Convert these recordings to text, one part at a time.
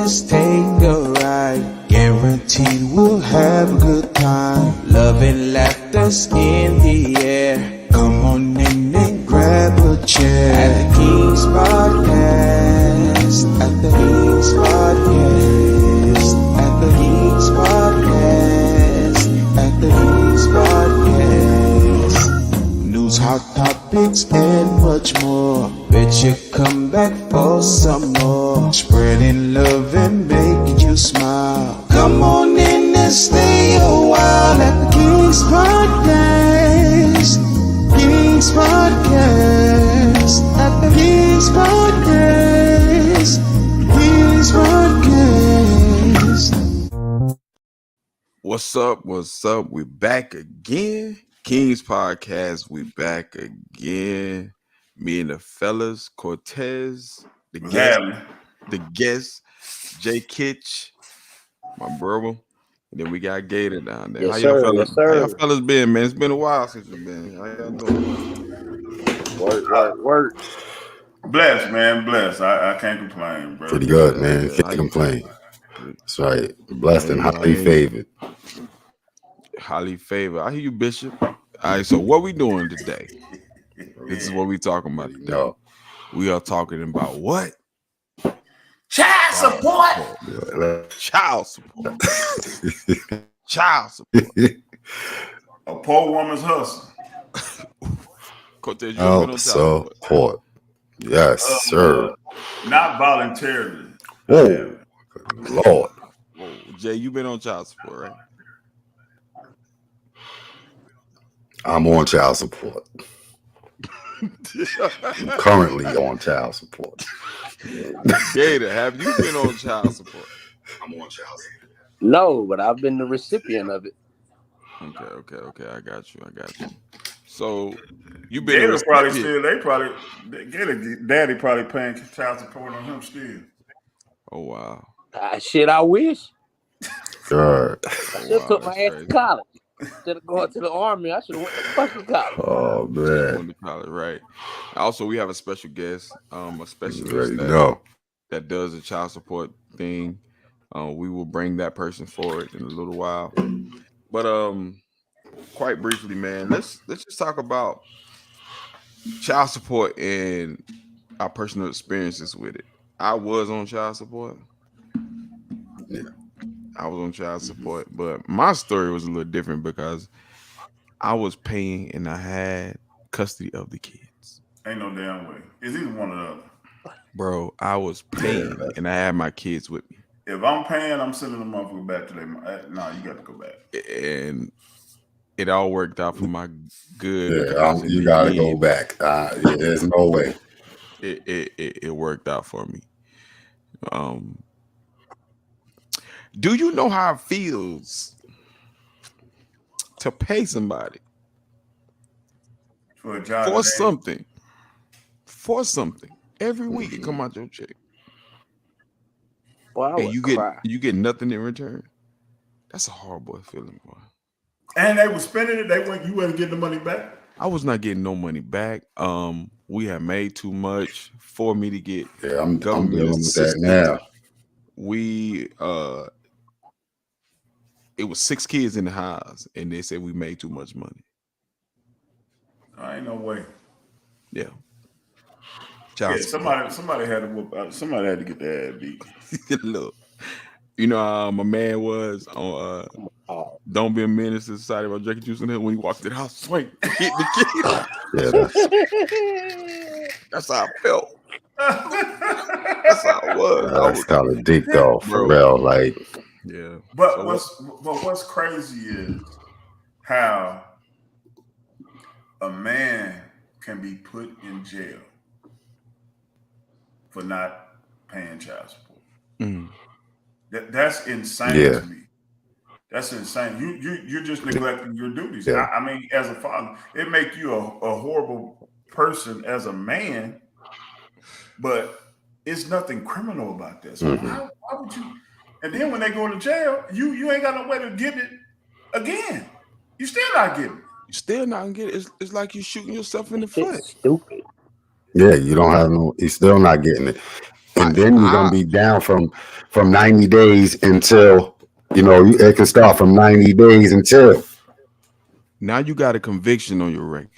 this thing go right. Guaranteed we'll have a good time. Love and laughter's in the air. Come on in and grab a chair. At the King's Podcast. At the King's Podcast. At the King's Podcast. At the King's Podcast. News, hot topics, and much more. Bet you come back for some more. Spreading love and making you smile. Come on in and stay a while at the King's Podcast. King's Podcast. At the King's Podcast. King's Podcast. What's up? What's up? We back again. King's Podcast. We back again. Me and the fellas, Cortez, the guest, Jay Kitch, my brother, and then we got Gator down there. Yes, how y'all sir. fellas? Yes, sir. How y'all fellas been, man? It's been a while since you've been. How y'all doing? Work. Blessed, man. Blessed. I can't complain, bro. Pretty good, man. Can't complain. That's right. Blessed and highly favored. Highly favored. I hear you, Bishop. All right, so what we doing today? This is what we talking about today. No. We are talking about what? Child support. Child support. Child support. A poor woman's hustle. Cortez, you ever been on child Support. Yes, sir. Not voluntarily. Whoa. Lord. Whoa, Jay, you been on child support, right? I'm on child support. I'm currently on child support. Gator, have you been on child support? I'm on child support. No, but I've been the recipient of it. Okay. I got you. So you been Gator daddy probably paying child support on him still. Oh wow. Shit, I wish. God. I should have took my ass to college. Instead of going to the army, I should have went to fucking college. Oh, man. On the college, right. Also, we have a special guest, a specialist that does the child support thing. We will bring that person forward in a little while. But quite briefly, man, let's just talk about child support and our personal experiences with it. I was on child support. Yeah. I was on child support, but my story was a little different because I was paying and I had custody of the kids. Ain't no damn way. It's either one or the other. Bro, I was paying and I had my kids with me. If I'm paying, I'm sending the motherfucker back to them. No, you got to go back. And it all worked out for my good. Yeah, you got to go back. There's no way. It worked out for me. Do you know how it feels to pay somebody for a job for something every week? It come out your check, Boy, and you get nothing in return. That's a horrible feeling, boy. And they were spending it. You wasn't getting the money back. I was not getting no money back. We had made too much for me to get. Yeah, I'm government dealing with that assistance. now. We it was 6 kids in the house, and they said we made too much money. Ain't no way. Yeah. Somebody had to whoop out. Somebody had to get their ass beat. Look, you know how my man was on Don't Be a Menace to Society about drinking juice in there when he walked in the house, swing, hit the kid. Yeah, That's how I felt. That's how I was. that's kind of deep though, for real. Like, yeah. But what's crazy is how a man can be put in jail for not paying child support. Mm. That's insane to me. That's insane. You're just neglecting your duties. Yeah. I mean, as a father, it makes you a horrible person as a man, but it's nothing criminal about this. So why would you? And then when they go to jail, you ain't got no way to get it again. You still not getting it. You still not getting it. It's like you shooting yourself in the foot. It's stupid. yeah, you don't have no. He's still not getting it. and then you're gonna be down from 90 days until it can start from 90 days until. Now you got a conviction on your record.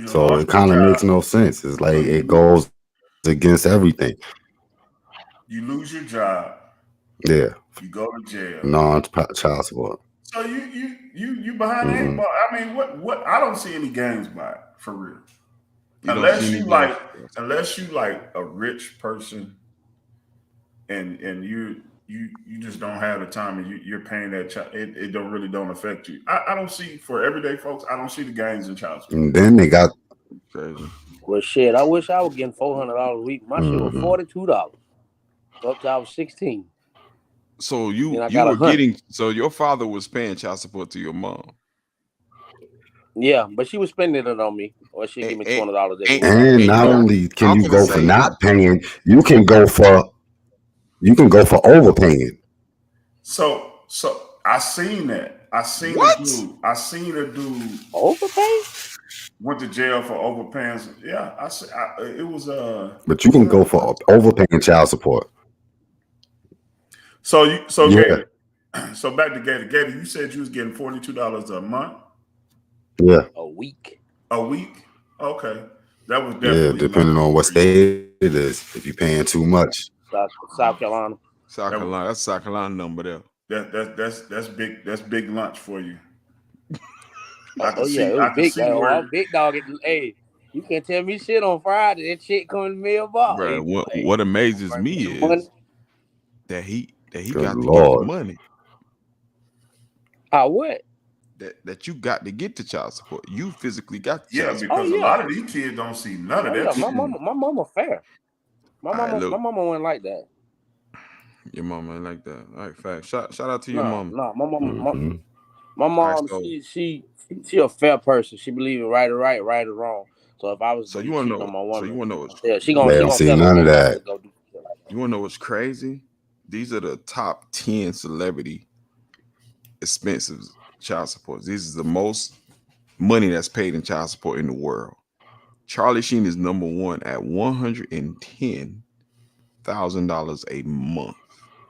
So it kind of makes no sense. It's like it goes against everything. You lose your job. Yeah. You go to jail. Non-child support. So you behind the eight ball. I mean, what? I don't see any games by it, for real. Unless you like a rich person, and you just don't have the time, and you're paying that child. It don't affect you. I don't see, for everyday folks, I don't see the gains in child support. And then they got crazy. Well, shit, I wish I was getting $400 a week. My shit was $42 up to I was 16. So you were getting, so your father was paying child support to your mom. Yeah, but she was spending it on me, or she'd give me $20 a day. And not only can you go for not paying, you can go for overpaying. So I seen that. I seen a dude overpay. Went to jail for overpaying. Yeah, it was But you can go for overpaying child support. So Yeah. Gator, so back to Gator. Gator, you said you was getting $42 a month. Yeah. A week. A week. Okay, that was definitely. Yeah, depending on what state it is. If you're paying too much. South Carolina. South Carolina. That's South Carolina number there. That's big. That's big lunch for you. It was big. Big dog. Hey, you can't tell me shit on Friday. That shit coming to mailbox. Right. What amazes me is that he got to get the money. What? That you got to get the child support. You physically got the child support. Because a lot of these kids don't see none of that. My mama fair. My mama wasn't like that. Your mama ain't like that. All right, fact. Shout out to your mama. No, my mom, she a fair person. She believe in right or right, right or wrong. So if I was you want to know, my woman, so you want to know what's she gonna see none of that. You want to know what's crazy? These are the top 10 celebrity expensive child support. This is the most money that's paid in child support in the world. Charlie Sheen is number one at $110,000 a month.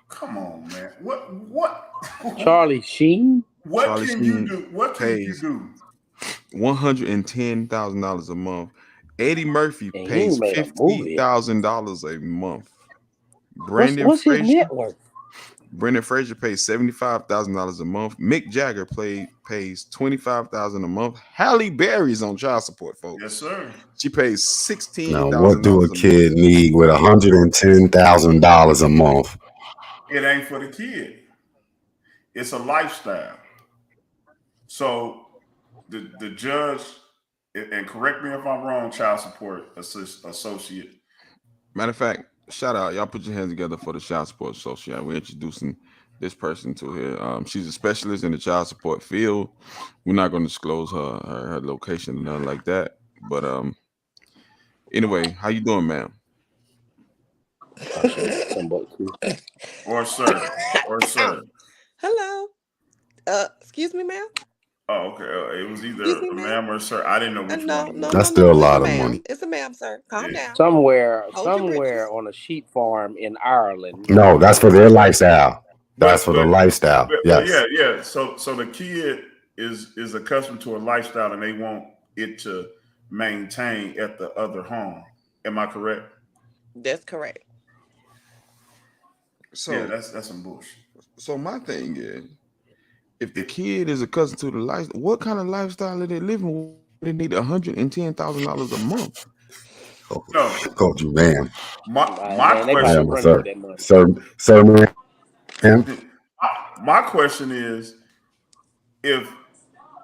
Come on, man. What? Charlie Sheen? What can you do? What can you do? $110,000 a month. Eddie Murphy pays $50,000 a month. What's his net worth? Brendan Fraser pays $75,000 a month. Mick Jagger pays $25,000 a month. Halle Berry's on child support, folks. Yes, sir. She pays $16,000. Now, what do a kid need with $110,000 a month? It ain't for the kid. It's a lifestyle. So the judge, and correct me if I'm wrong, child support associate. Matter of fact, shout out. Y'all put your hands together for the child support associate. We're introducing this person to here. She's a specialist in the child support field. We're not going to disclose her location or nothing like that. But anyway, how you doing, ma'am? Or sir. Hello. Excuse me, ma'am. Oh, okay. It was either a ma'am or sir. I didn't know which one. No, that's still a lot of money. It's a ma'am, sir. Calm down. Somewhere on a sheep farm in Ireland. No, that's for their lifestyle. That's for the lifestyle. Yes. Yeah. So the kid is accustomed to a lifestyle, and they want it to maintain at the other home. Am I correct? That's correct. So yeah, that's some bullshit. So my thing is, if the kid is accustomed to the life, what kind of lifestyle are they living? They need $110,000 a month. No, Coach, you man. My question, sir, man. My question is, if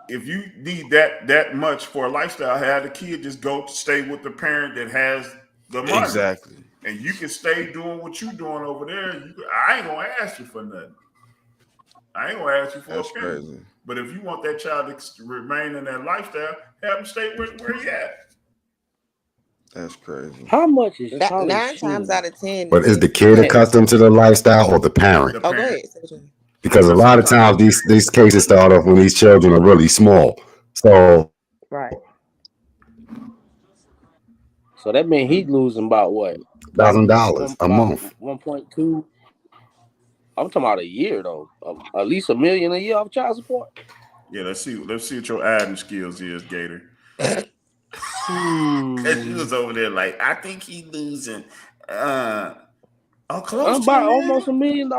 you need that much for a lifestyle, have the kid just go stay with the parent that has the money. Exactly. And you can stay doing what you're doing over there. I ain't gonna ask you for nothing. I ain't gonna ask you for a penny. Crazy. But if you want that child to remain in that lifestyle, have him stay where he at. That's crazy. How much is that? 9 times out of 10. But is the kid accustomed to the lifestyle or the parent? Go ahead. Because a lot of times these cases start off when these children are really small. So right. So that means he's losing about what? $1,000 a month. 1.2. I'm talking about a year though. At least $1 million a year off child support. Yeah, let's see what your adding skills is, Gator. And you was over there like, I think he losing close about almost $1 million.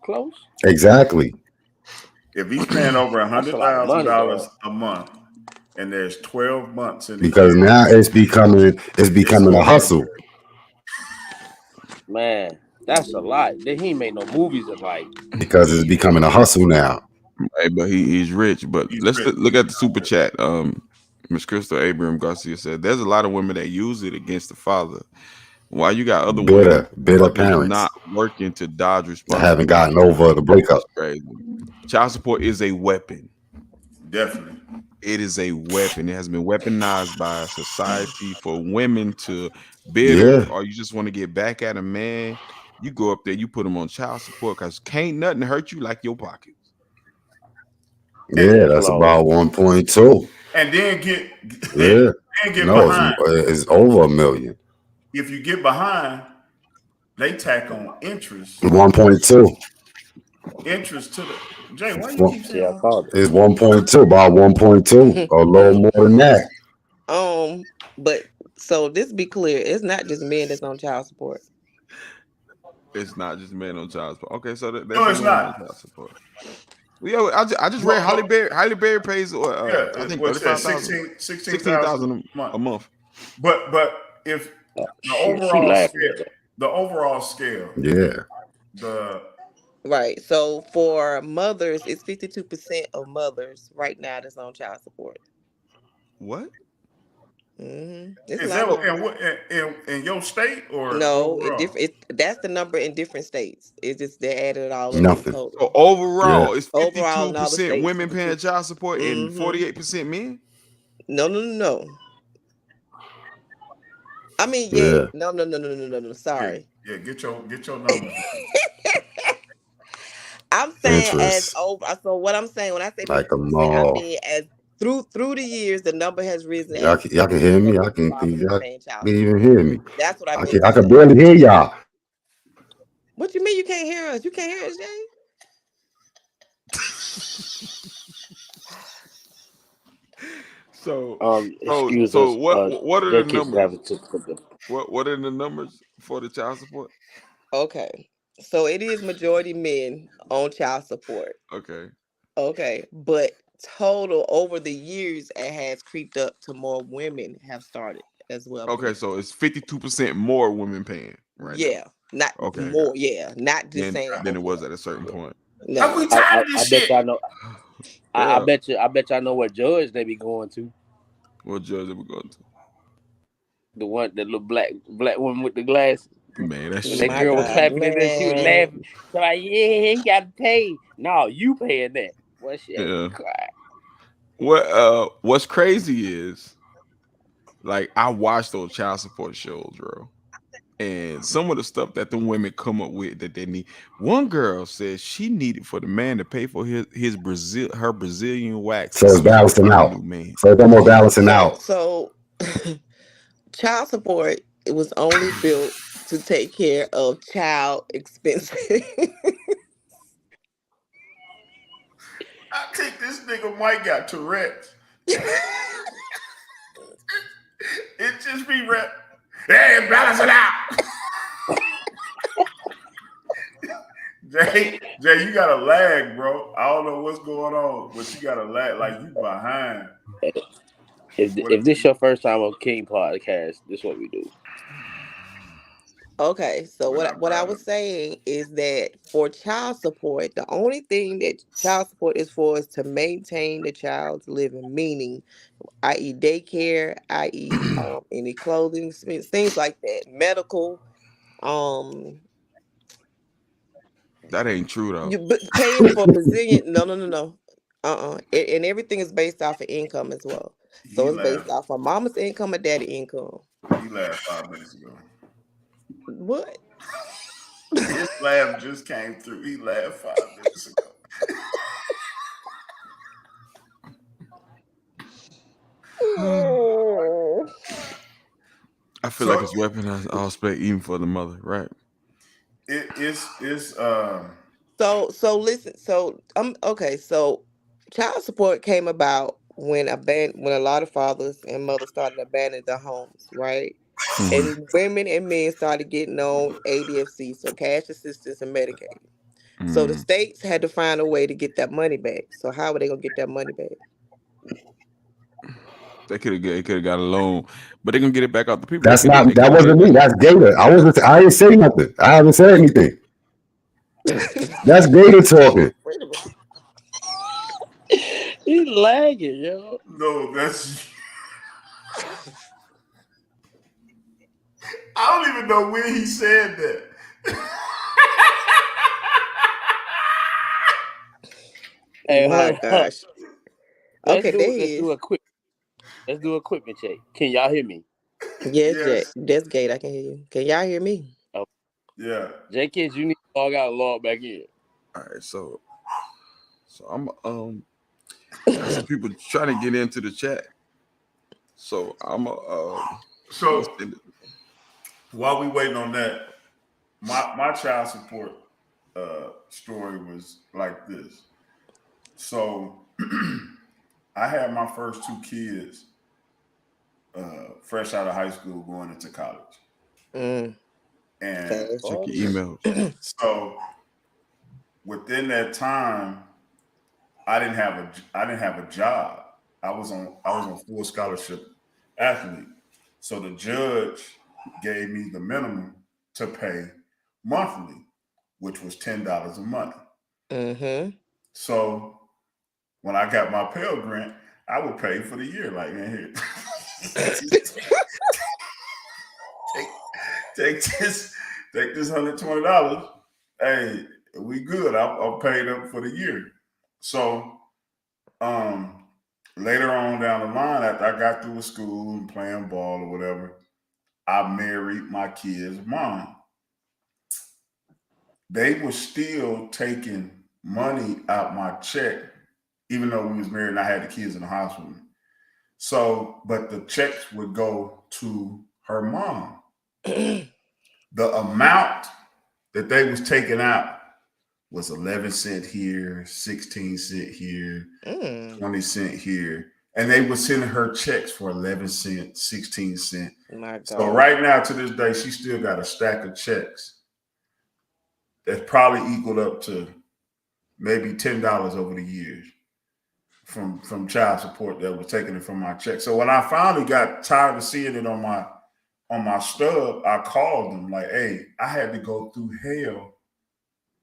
Close. Exactly. If he's paying over $100,000 a month, and there's 12 months in because now it's becoming a hustle. Man, that's a lot. Then he ain't made no movies in like because it's becoming a hustle now. Hey, but he's rich. But let's look at the super chat. Miss Crystal Abraham Garcia said, "There's a lot of women that use it against the father. Why you got other women bitter parents not working to dodge responsibility? Haven't gotten over the breakup. Crazy. Child support is a weapon. Definitely, it is a weapon. It has been weaponized by society for women to bitter, or you just want to get back at a man. You go up there, you put him on child support because can't nothing hurt you like your pockets. Yeah, that's about 1.2. And then get behind. It's over $1 million. If you get behind, they tack on interest. 1.2. Interest to the Jay. Why you keep saying it's 1.2, about 1.2, a little more than that. But so this be clear, it's not just men that's on child support. It's not just men on child support. Okay, so that's no, it's not. Child support. Well, I just read Halle Berry pays I think $16,000 a month. But if the overall scale, right. So for mothers, it's 52% of mothers right now that's on child support. What? Mm-hmm. Is that in your state or no? That's the number in different states. It's just they added it all up. Nothing. So overall, it's 52% women paying child support and 48% men. No. I mean, no. Sorry. Yeah, get your numbers. I'm saying as over. So what I'm saying when I say like a mall, I mean as through the years, the number has risen. Y'all can hear me. Y'all can even hear me. That's what I mean. I can barely hear y'all. What you mean you can't hear us? You can't hear us, Jay? So what are the numbers? What are the numbers for the child support? Okay. So it is majority men on child support. Okay. But total over the years it has creeped up to more women have started as well. Okay, so it's 52% more women paying, right? Yeah. Not more, not just saying than it was at a certain point. No. I bet y'all know. I bet y'all know what judge they be going to. What judge they be going to? The little black woman with the glasses. Man, that shit. That girl was clapping and then she was laughing. So like, he got to pay. No, you paying that. What shit? What's crazy is, like, I watch those child support shows, bro. And some of the stuff that the women come up with that they need. One girl says she needed for the man to pay for her Brazilian wax. So it's balancing out. So it's almost balancing out. So child support, it was only built to take care of child expenses. I think this nigga Mike got Tourette's. It just be rap. Hey, balance it out. Jay, you got a lag, bro. I don't know what's going on, but you got a lag, like you behind. If this your first time on King Podcast, this is what we do. Okay, so what I was saying is that for child support, the only thing that child support is for is to maintain the child's living, meaning, i.e. daycare, i.e. any clothing, things like that, medical. That ain't true though. Paying for Brazilian, no. And everything is based off of income as well. So it's based off of mama's income or daddy income. He laughed 5 minutes ago. What? His laugh just came through. He laughed 5 minutes ago. I feel like it's weaponized aspect even for the mother, right? It's So listen. So okay. So child support came about when when a lot of fathers and mothers started abandoning their homes, right? Mhm. And women and men started getting on ADFC, so cash assistance and Medicaid. So the Mm. states had to find a way to get that money back. So how were they gonna get that money back? They could have got a loan, but they're gonna get it back out the people. That's They not. can That get it wasn't me. back. That's Gator. I didn't say nothing. I haven't said anything. That's Gator talking. Wait a minute. He's lagging, yo. no, that's. I don't even know when he said that. Hey, My gosh. Okay, there he let's is. do a equipment check. Can y'all hear me? Yes, Yes. Jack. That's Gate. I can hear you. Can y'all hear me? Yeah. J-Kids, you need to log out and log back in. All right, so I'm got some people trying to get into the chat. So I'm So while we waiting on that, my child support story was like this. So I had my first two kids fresh out of high school going into college. Mm. And Fast. check your emails. so within that time, I didn't have a job. I was on full scholarship athlete. So the judge gave me the minimum to pay monthly, which was $10 a month. Mm-hmm. So when I got my Pell Grant, I would pay for the year. Like, man, here, take this $120. Hey, we good. I'll pay them for the year. So later on down the line, after I got through with school and playing ball or whatever, I married my kid's mom. They were still taking money out my check, even though we was married and I had the kids in the hospital. So, but the checks would go to her mom. The amount that they was taking out was 11 cents here, 16 cents here, 20 cents here. And they were sending her checks for 11 cents, 16 cents. My God. So right now, to this day, she still got a stack of checks that's probably equaled up to maybe $10 over the years from child support that was taking it from my check. So when I finally got tired of seeing it on my stub, I called them like, hey, I had to go through hell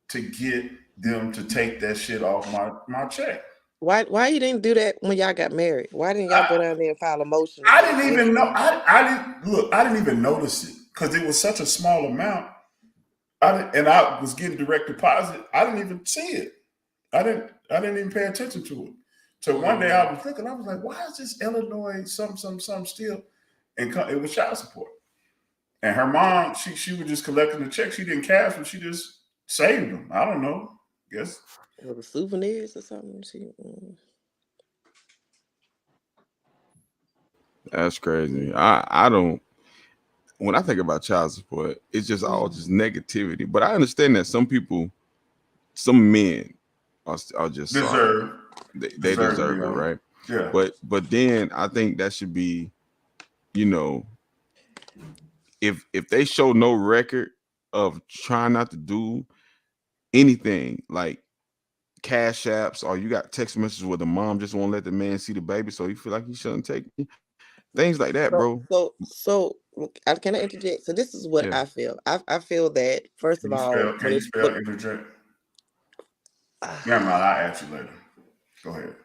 to get them to take that shit off my check. Why you didn't do that when y'all got married? Why didn't y'all go down there and file a motion? I didn't even know. I didn't even notice it because it was such a small amount. I was getting direct deposit. I didn't even see it. I didn't even pay attention to it. So one day I was thinking, I was like, why is this Illinois some still? And it was child support. And her mom, she was just collecting the check. She didn't cash them. She just saved them. I don't know. Guess. The souvenirs or something. That's crazy. I don't. When I think about child support, it's just all just negativity. But I understand that some men are just deserve. They deserve it, right? Yeah. But then I think that should be, if they show no record of trying not to do anything like cash apps, or you got text messages where the mom just won't let the man see the baby, so you feel like he shouldn't take things like that, bro. So can I interject? So this is what I feel. I feel that first of all, can you spell interject? Never mind, I'll ask you later. Go ahead.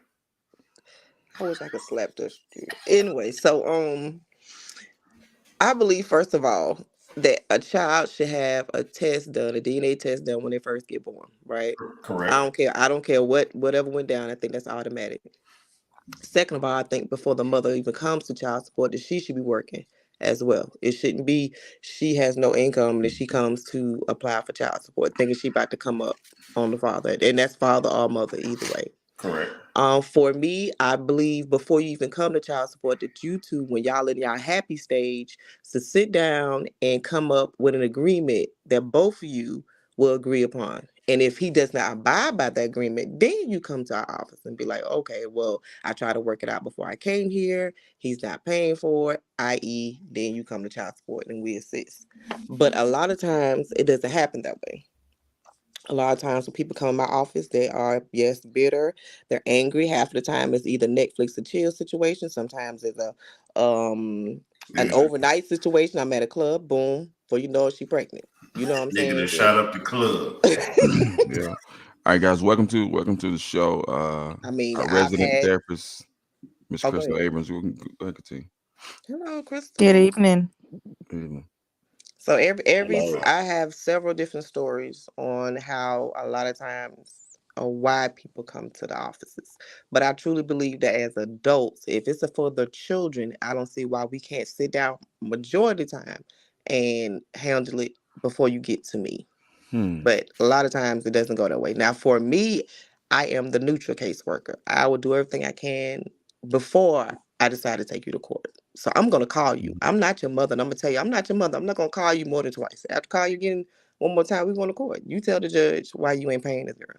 I wish I could slap this. Anyway, so I believe first of all that a child should have a test done, a DNA test done when they first get born, right? Correct. I don't care whatever went down. I think that's automatic. Second of all, I think before the mother even comes to child support, that she should be working as well. It shouldn't be she has no income and she comes to apply for child support, thinking she about to come up on the father, and that's father or mother either way. Correct. For me, I believe before you even come to child support, that you two, when y'all in y'all happy stage, to sit down and come up with an agreement that both of you will agree upon. And if he does not abide by that agreement, then you come to our office and be like, okay, well, I tried to work it out before I came here. He's not paying for it, i.e., then you come to child support and we assist. But a lot of times it doesn't happen that way. A lot of times when people come in my office, they are, yes, bitter. They're angry. Half of the time it's either Netflix or chill situation. Sometimes it's an overnight situation. I'm at a club, boom, before you know it, she pregnant. You know what I'm Nigga saying? that shot up the club. Yeah. All right, guys, welcome to the show. I mean, our I've resident had. therapist, Miss Oh, go Crystal ahead. Abrams. We can go ahead, continue. Hello, Crystal. Good evening. So Hello. I have several different stories on how a lot of times why people come to the offices. But I truly believe that as adults, if it's for the children, I don't see why we can't sit down majority of the time and handle it before you get to me. But a lot of times it doesn't go that way. Now, for me, I am the neutral caseworker. I will do everything I can before I decide to take you to court. So I'm going to call you. I'm not your mother, and I'm going to tell you, I'm not your mother. I'm not going to call you more than twice. After call you again one more time, we going to court. You tell the judge why you ain't paying this girl.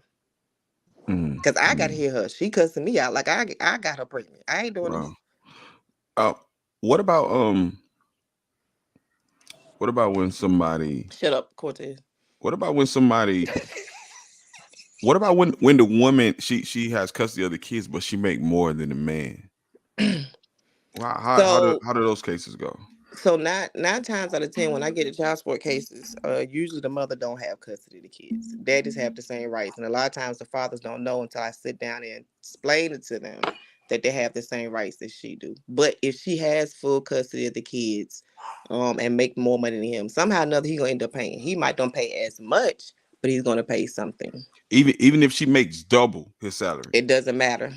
Because I got to hear her. She cussing me out like I got her pregnant. I ain't doing this. What about when somebody... Shut up, Cortez. What about when somebody... What about when the woman, she has custody of the kids, but she make more than the man? How do those cases go? So nine times out of 10, when I get to child support cases, usually the mother don't have custody of the kids. Daddies have the same rights, and a lot of times the fathers don't know until I sit down and explain it to them that they have the same rights as she do. But if she has full custody of the kids, and make more money than him, somehow or another he gonna end up paying. He might don't pay as much, but he's gonna pay something. Even if she makes double his salary, it doesn't matter.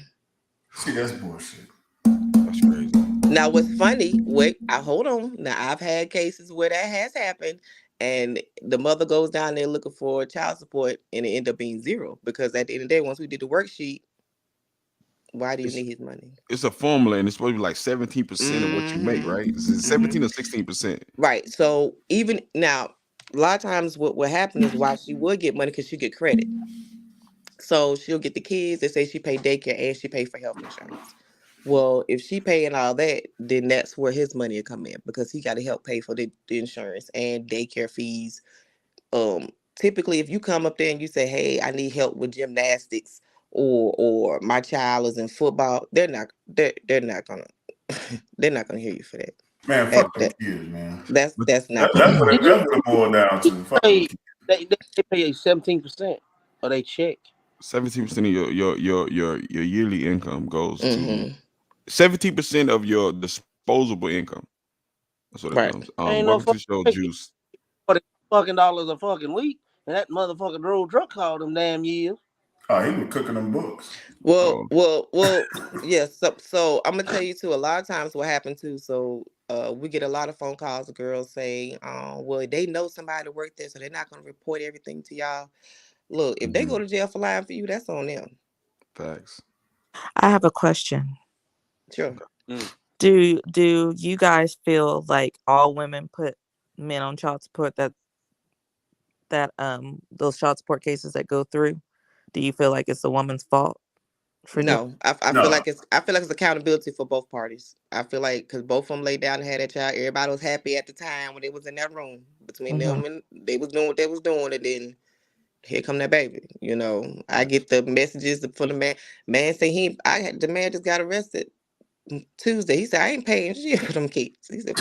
See, that's bullshit. That's crazy. Now, what's funny? Hold on. Now, I've had cases where that has happened, and the mother goes down there looking for child support, and it ended up being zero because at the end of the day, once we did the worksheet, why do you need his money? It's a formula, and it's supposed to be like 17% of what you make, right? It's 17 or 16%. Right. So even now, a lot of times what happens is why she would get money because she get credit. So she'll get the kids. They say she pay daycare and she pay for health insurance. Well, if she paying all that, then that's where his money will come in because he got to help pay for the insurance and daycare fees. Typically, if you come up there and you say, "Hey, I need help with gymnastics," or my child is in football, they're not gonna they're not gonna hear you for that. Man, fuck them kids, man. That's not. That's what it boils down to. Fuck them kids. They pay 17% of they check. 17% of your yearly income goes to 17% of your disposable income. That's what it comes. Welcome to the show, Juice. $40 a fucking week, and that motherfucking road truck called them damn years. Oh, he was cooking them books. Well, yes. So I'm gonna tell you too. A lot of times, what happened too. So we get a lot of phone calls of girls saying, well, they know somebody to work there, so they're not gonna report everything to y'all. Look, if they go to jail for lying for you, that's on them. Facts. I have a question. Sure. Do you guys feel like all women put men on child support that those child support cases that go through? Do you feel like it's the woman's fault? No, I feel like it's accountability for both parties. I feel like because both of them laid down and had that child, everybody was happy at the time when they was in that room between them and they was doing what they was doing, and then here come that baby. You know, I get the messages from the man. Man say the man just got arrested Tuesday. He said I ain't paying shit for them kids. He said.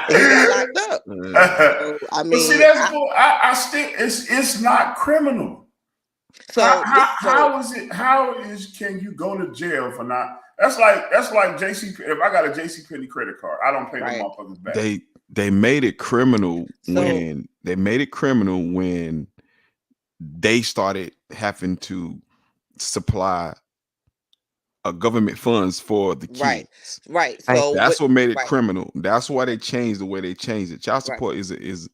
He got locked up. So, I mean, but see, that's it's not criminal. So how can you go to jail for not? That's like JC. If I got a JCPenney credit card, I don't pay the motherfuckers back. They made it criminal when they started having to supply government funds for the kids. Right. So that's what made it criminal. That's why they changed the way they changed it. Child support is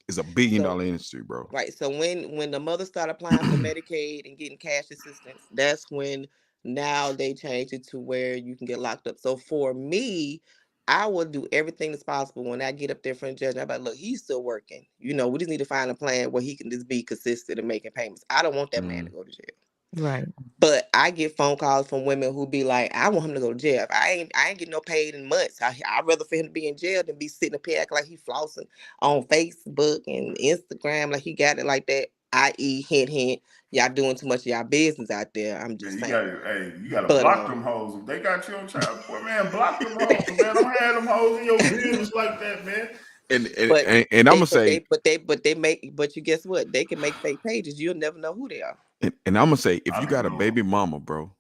It's $1 billion industry, bro. Right. So when the mother started applying for Medicaid and getting cash assistance, that's when now they changed it to where you can get locked up. So for me, I will do everything that's possible when I get up there for the judge. I'm like, look, he's still working. We just need to find a plan where he can just be consistent in making payments. I don't want that man to go to jail. Right. But I get phone calls from women who be like, I want him to go to jail. I ain't getting no paid in months. I'd rather for him to be in jail than be sitting up here acting like he flossing on Facebook and Instagram like he got it like that. I.e., hint, hint, y'all doing too much of y'all business out there. I'm just saying. You gotta block them hoes. If they got you on child support, man, block them hoes, man. Don't have them hoes in your business like that, man. And I'm gonna say, but you guess what? They can make fake pages. You'll never know who they are. And I'm gonna say, if you got a baby mama, bro,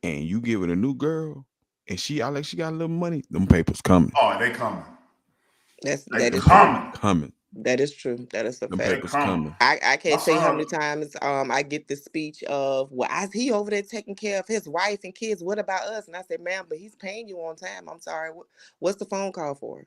and you give it a new girl, and she got a little money, them papers coming. Oh, they coming. That is coming. That is true. That is a them fact. Papers coming. I can't tell you how many times I get the speech of, well, he over there taking care of his wife and kids. What about us? And I said, ma'am, but he's paying you on time. I'm sorry. What's the phone call for?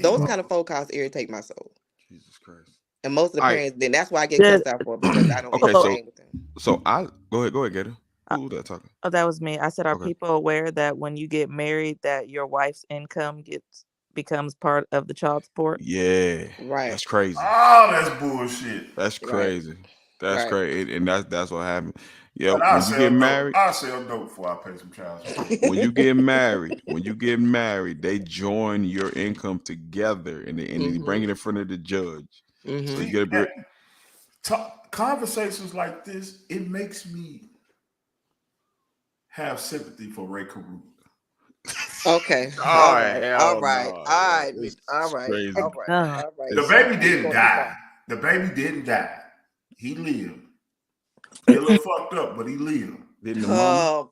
Those kind of phone calls irritate my soul. Jesus Christ. And most of the parents, then that's why I get cussed out for it, because I don't entertain with them. So go ahead, Gator. Who was that talking? Oh, that was me. I said, are people aware that when you get married, that your wife's income becomes part of the child support? Yeah, right. That's crazy. Oh, that's bullshit. That's crazy. Right. That's crazy, and that's what happened. Yeah, when you get married, I sell dope before I pay some child support. when you get married, they join your income together, and they bring it in front of the judge. Mm-hmm. So you get conversations like this. It makes me have sympathy for Ray Caruth. Okay. All right. The baby didn't die. The baby didn't die. He lived. He a little fucked up, but he lived. Oh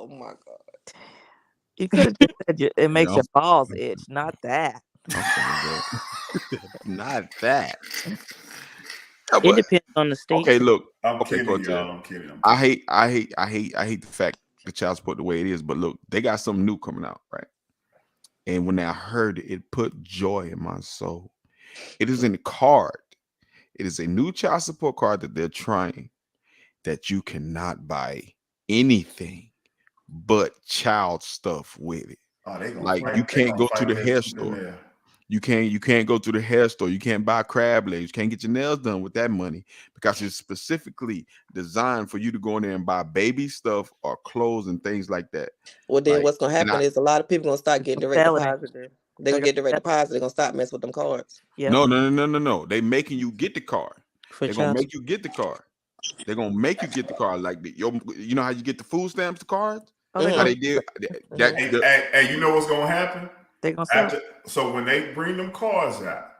my God. You could have said it makes your balls itch, not that. Not that. It depends on the state. Okay, look. I'm kidding, y'all. I'm kidding. I hate the fact the child support the way it is, but look, they got something new coming out, right? And when I heard it, it put joy in my soul. It is in the card. It is a new child support card that they're trying, that you cannot buy anything but child stuff with it. Like you can't go to the hair store. You can't go to the hair store. You can't buy crab legs. You can't get your nails done with that money because it's specifically designed for you to go in there and buy baby stuff or clothes and things like that. Well, then what's gonna happen is a lot of people gonna start getting direct deposit. They're gonna get direct deposit. They're gonna stop messing with them cards. Yeah. No. They making you get the card. They're gonna make you get the card. They're gonna make you get the card like you know how you get the food stamps, the cards? How they did and you know what's gonna happen? They're gonna so when they bring them cards out,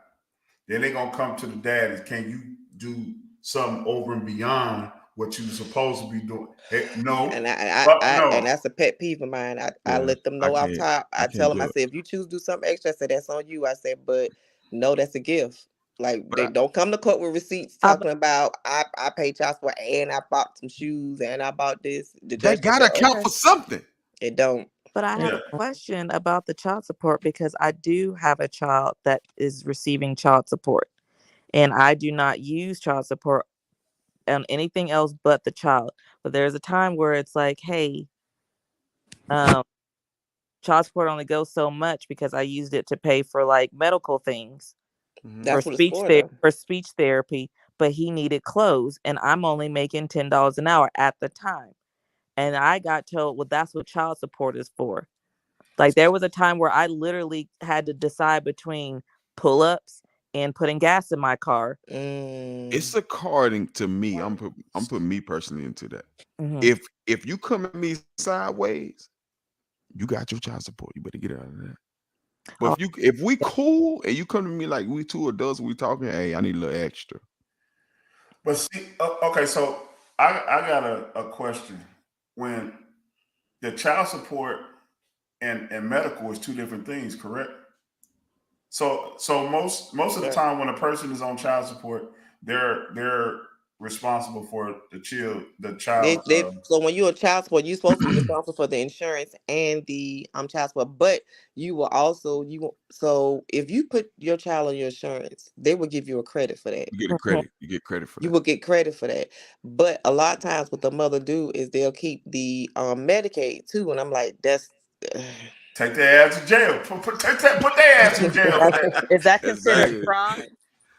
then they're gonna come to the daddies. Can you do something over and beyond what you're supposed to be doing? No. And and that's a pet peeve of mine. I let them know off top. I tell them, I said, if you choose to do something extra, I said that's on you. I said, but no, that's a gift. Like they don't come to court with receipts talking about I paid child support and I bought some shoes and I bought this. They gotta count for something. It don't. But I have a question about the child support, because I do have a child that is receiving child support, and I do not use child support on anything else but the child. But there's a time where it's like, hey, child support only goes so much because I used it to pay for like medical things. For speech therapy, but he needed clothes, and I'm only making $10 an hour at the time. And I got told, well, that's what child support is for. Like there was a time where I literally had to decide between pull-ups and putting gas in my car. It's a carding to me. I'm putting me personally into that. Mm-hmm. If you come at me sideways, you got your child support. You better get out of that. But if we cool and you come to me like we two adults, we talking, hey, I need a little extra. But see, okay, so I got a question. When the child support and medical is two different things, correct? So most of the time when a person is on child support, they're responsible for the They, child's. so when you're a child support, you're supposed to be responsible for the insurance and the child support, but you will also so if you put your child on your insurance, they will give you a credit for that. You get a credit. You get credit for You that. will get credit for that. But a lot of times what the mother do is they'll keep the Medicaid too. And I'm like, that's Take their ass to jail. Put their ass in jail for that. Is that considered Exactly. fraud?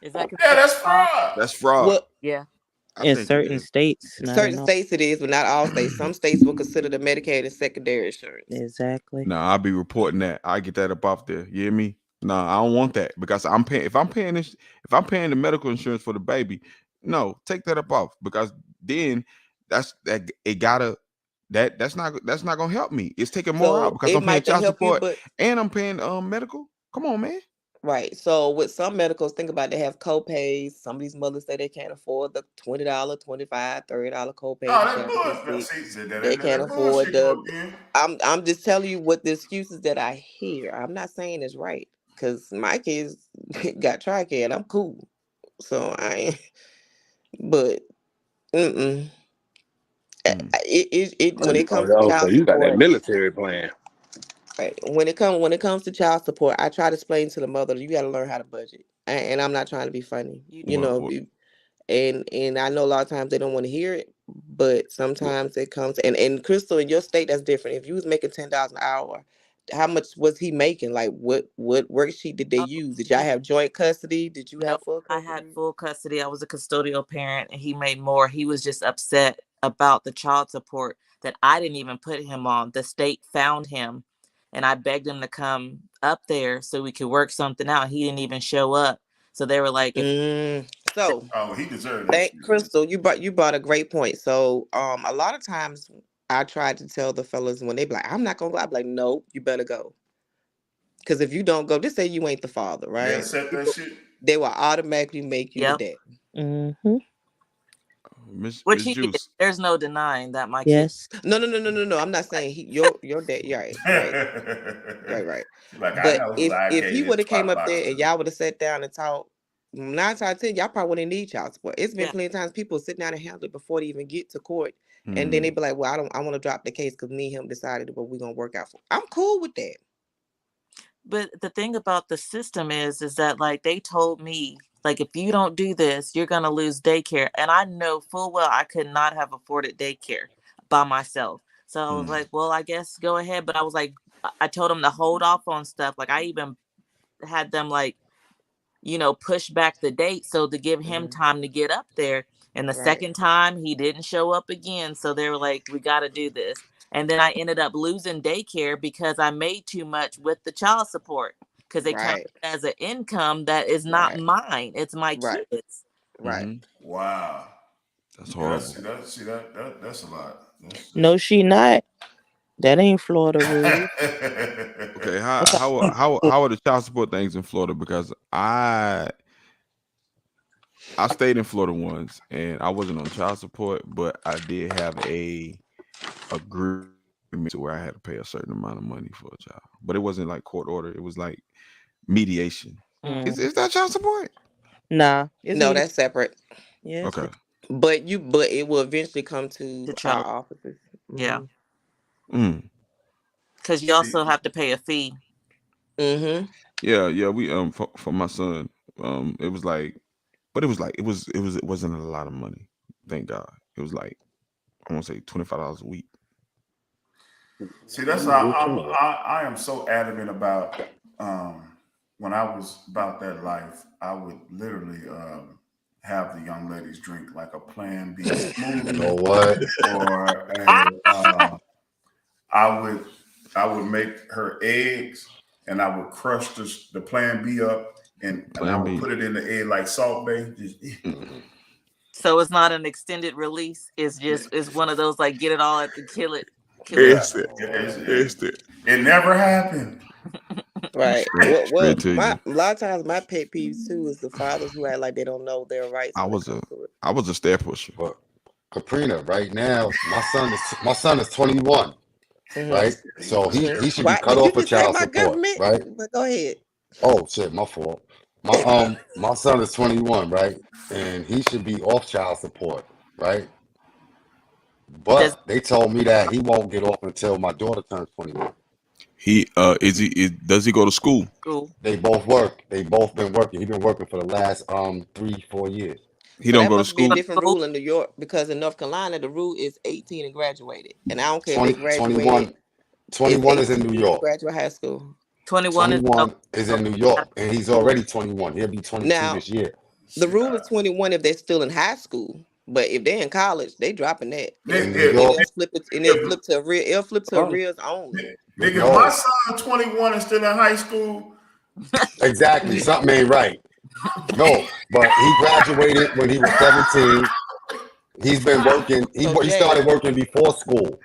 Is that Yeah, considered that's fraud? fraud. That's fraud. well, Yeah. I In think it certain is. states, not certain in all. states it is, but not all states. Some states will consider the Medicaid as secondary insurance. Exactly. No, I'll be reporting that. I get that up off there. You hear me? No, I don't want that because I'm paying. If I'm paying the medical insurance for the baby, no, take that up off because then that's not gonna help me. It's taking more out So because it I'm paying might not child help you, support but and I'm paying medical. Come on, man. right. So with some medicals, think about it, they have co-pays. Some of these mothers say they can't afford the $20, $25, $30 copay. Oh, The that child bullshit. support See, fee. that They can't afford bullshit go the. again. I'm just telling you what the excuses that I hear. I'm not saying it's right because my kids got TRICARE and I'm cool. So I ain't. But mm-mm. Mm. It when it comes to So child you got that support. military plan. Right. When it comes to child support, I try to explain to the mother, you got to learn how to budget. And I'm not trying to be funny, you know. What? And I know a lot of times they don't want to hear it, but sometimes it comes. And Crystal, in your state, that's different. If you was making $10 an hour, how much was he making? Like what worksheet did they use? Did y'all have joint custody? Did you No, have full I custody? had full custody. I was a custodial parent, and he made more. He was just upset about the child support that I didn't even put him on. The state found him, and I begged him to come up there so we could work something out. He didn't even show up. So they were like, So Oh, he deserved that. thank Crystal, you brought a great point. So a lot of times I tried to tell the fellas when they be like, I'm not gonna go, I'm like, no, you better go. Because if you don't go, just say you ain't the father, Yeah, right? set that shit. They will automatically make you Yep. the dad. Mm-hmm. Miss which he Juice. did. There's no denying that my Yes. No. I'm not saying your dad. Right. Like, But I know if he would have came up box there and too. y'all would have sat down and talked, 9 times out of 10, y'all probably wouldn't need child support. It's been Yeah. plenty of times people sit down and handle it before they even get to court, and then Mm. they be like, "Well, I want to drop the case because me and him decided what we're gonna work out for." I'm cool with that. But the thing about the system is that like they told me, like, if you don't do this, you're gonna lose daycare. And I know full well I could not have afforded daycare by myself. So I was like, well, I guess go ahead. But I was like, I told them to hold off on stuff. Like I even had them like, push back the date so to give him time to get up there. And the second time he didn't show up again. So they were like, we gotta do this. And then I ended up losing daycare because I made too much with the child support because they count it as an income that is not mine. It's my kids. Right. Mm-hmm. Wow. That's horrible. See that that's a lot. No, she not. That ain't Florida rules. Okay, how are the child support things in Florida? Because I stayed in Florida once and I wasn't on child support, but I did have a agreement to where I had to pay a certain amount of money for a child. But it wasn't like court order, it was like mediation. Is that child support? Nah. No, that's separate. Yes. Okay. But it will eventually come to The our child. offices. Yeah. Mm-hmm. Because you also have to pay a fee. Mm-hmm. Yeah. We for my son, it was like, but it wasn't a lot of money. Thank God. It was like, I want to say $25 a week. See, that's how I am so adamant about. When I was about that life, I would literally have the young ladies drink like a Plan B smoothie. You know what? Or I would make her eggs, and I would crush the Plan B up, and I would put it in the egg like Salt Bay. So it's not an extended release. It's one of those like get it all at the kill it. It never happened. Right. Well, a lot of times my pet peeves too is the fathers who act like they don't know their rights. I was a stair pusher. But Caprina, right now, my son is 21, right? So he should be cut off of child support, right? But go ahead. Oh shit, my fault. My son is 21, right? And he should be off child support, right? Does But they told me that he won't get off until my daughter turns 21. Does he go to school? school? They both work. They both been working. He's been working for the last 3-4 years. He So don't that go to must be a school. different rule in New York because in North Carolina the rule is 18 and graduated, and I don't care if 20, they graduated. 21, It's 21 is in 18 New to York. graduate high school. 21 is 21 is in New York, and he's already 21. He'll be 22 Now this year. the rule is 21 if they're still in high school, but if they're in college, they dropping that. In New And York, it'll flip it, and it'll flip to a real. It'll flip to Oh. arrears only. Nigga, if No. my son 21 and still in high school, exactly. Something ain't right. No, but he graduated when he was 17. He's been working. He So, started working before school,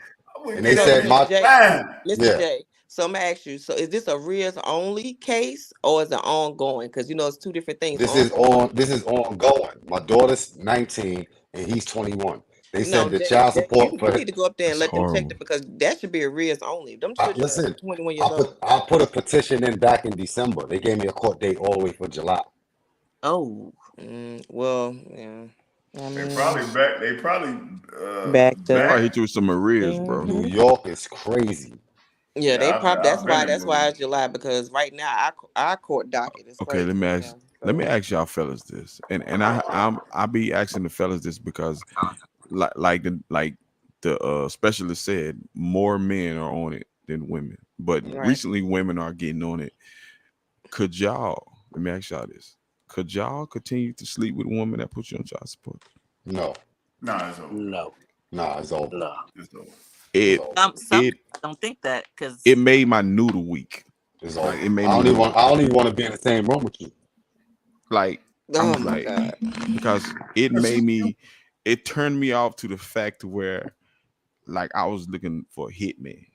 and they So, said Mr. J, man, Mr. Yeah. J. So I'm gonna ask you. So is this a arrears only case or is it ongoing? Because you know it's two different things. This is ongoing. My daughter's 19 and he's 21. They No, said the Jay, child Jay, support you for need to go up there and That's let them check horrible. it because that should be arrears only. Them children are listen. 21 years old. I put a petition in back in December. They gave me a court date all the way for July. Oh, Well, yeah. I they mean, probably backed They up. probably hit you with some arrears, bro. New York is crazy. Yeah, they I've probably. That's been why. in New It's July because right now our court docket is Okay, crazy. let me ask y'all fellas this, and I be asking the fellas this because like the specialist said, more men are on it than women, but Right. recently women are getting on it. Could y'all? Let me ask y'all this: could y'all continue to sleep with a woman that puts you on child support? No, Nah, it's over. No, it's over. no. It's over. It some it people don't think that because it made my noodle weak. It's Like, over. it made I me don't even want to be in the same room with you. like Oh I'm my like God. because it made me, it turned me off to the fact where like I was looking for a hitman.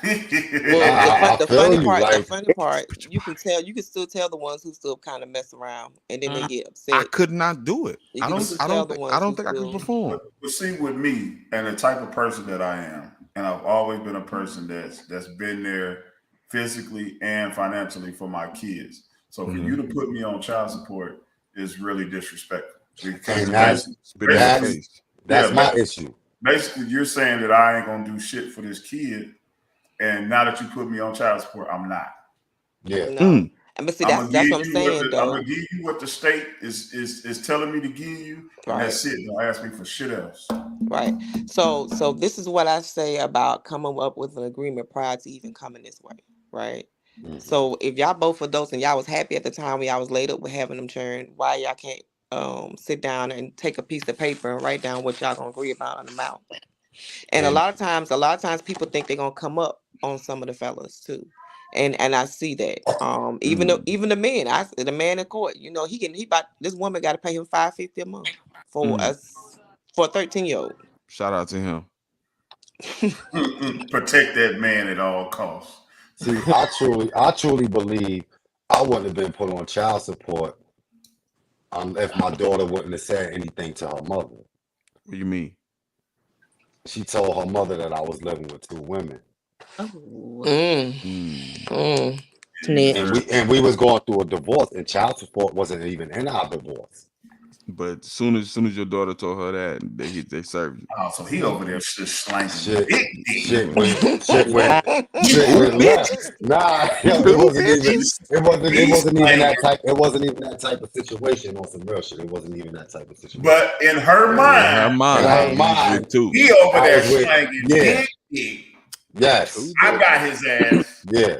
Well, the feel funny you, part, like- you can still tell the ones who still kind of mess around, and then they get I upset. could not do it. You I can don't still tell the ones who think I could still. perform. But see, with me and the type of person that I am, and I've always been a person that's been there physically and financially for my kids. So for you to put me on child support is really disrespectful. Because And that's Spit in my face. my issue. basically you're saying that I ain't gonna do shit for this kid, and now that you put me on child support, I'm not. Yeah. No, but see, I'm that's gonna what I'm saying, I'm though. gonna give you what the state is telling me to give you, and Right. that's it. Don't ask me for shit else. Right. So this is what I say about coming up with an agreement prior to even coming this way. Right. So if y'all both adults and y'all was happy at the time when y'all was laid up with having them churn, why y'all can't sit down and take a piece of paper and write down what y'all gonna agree about on the amount? And a lot of times people think they're gonna come up on some of the fellas too. And I see that. Even the men, the man in court, you know, this woman got to pay him $550 a month for a 13-year-old. Shout out to him. Protect that man at all costs. See, I truly believe I wouldn't have been put on child support if my daughter wouldn't have said anything to her mother. What do you mean? She told her mother that I was living with 2 women. Snitch. And we was going through a divorce, and child support wasn't even in our divorce. But soon as your daughter told her that, they served you. Oh, so he over there just slanking Shit it. went left. Nah, it wasn't even that type of situation on some real shit. It wasn't even that type of situation. But in her mind, In her mind, too. he over I there was with- slanging yeah. dick. Yes. I got his ass. Yeah.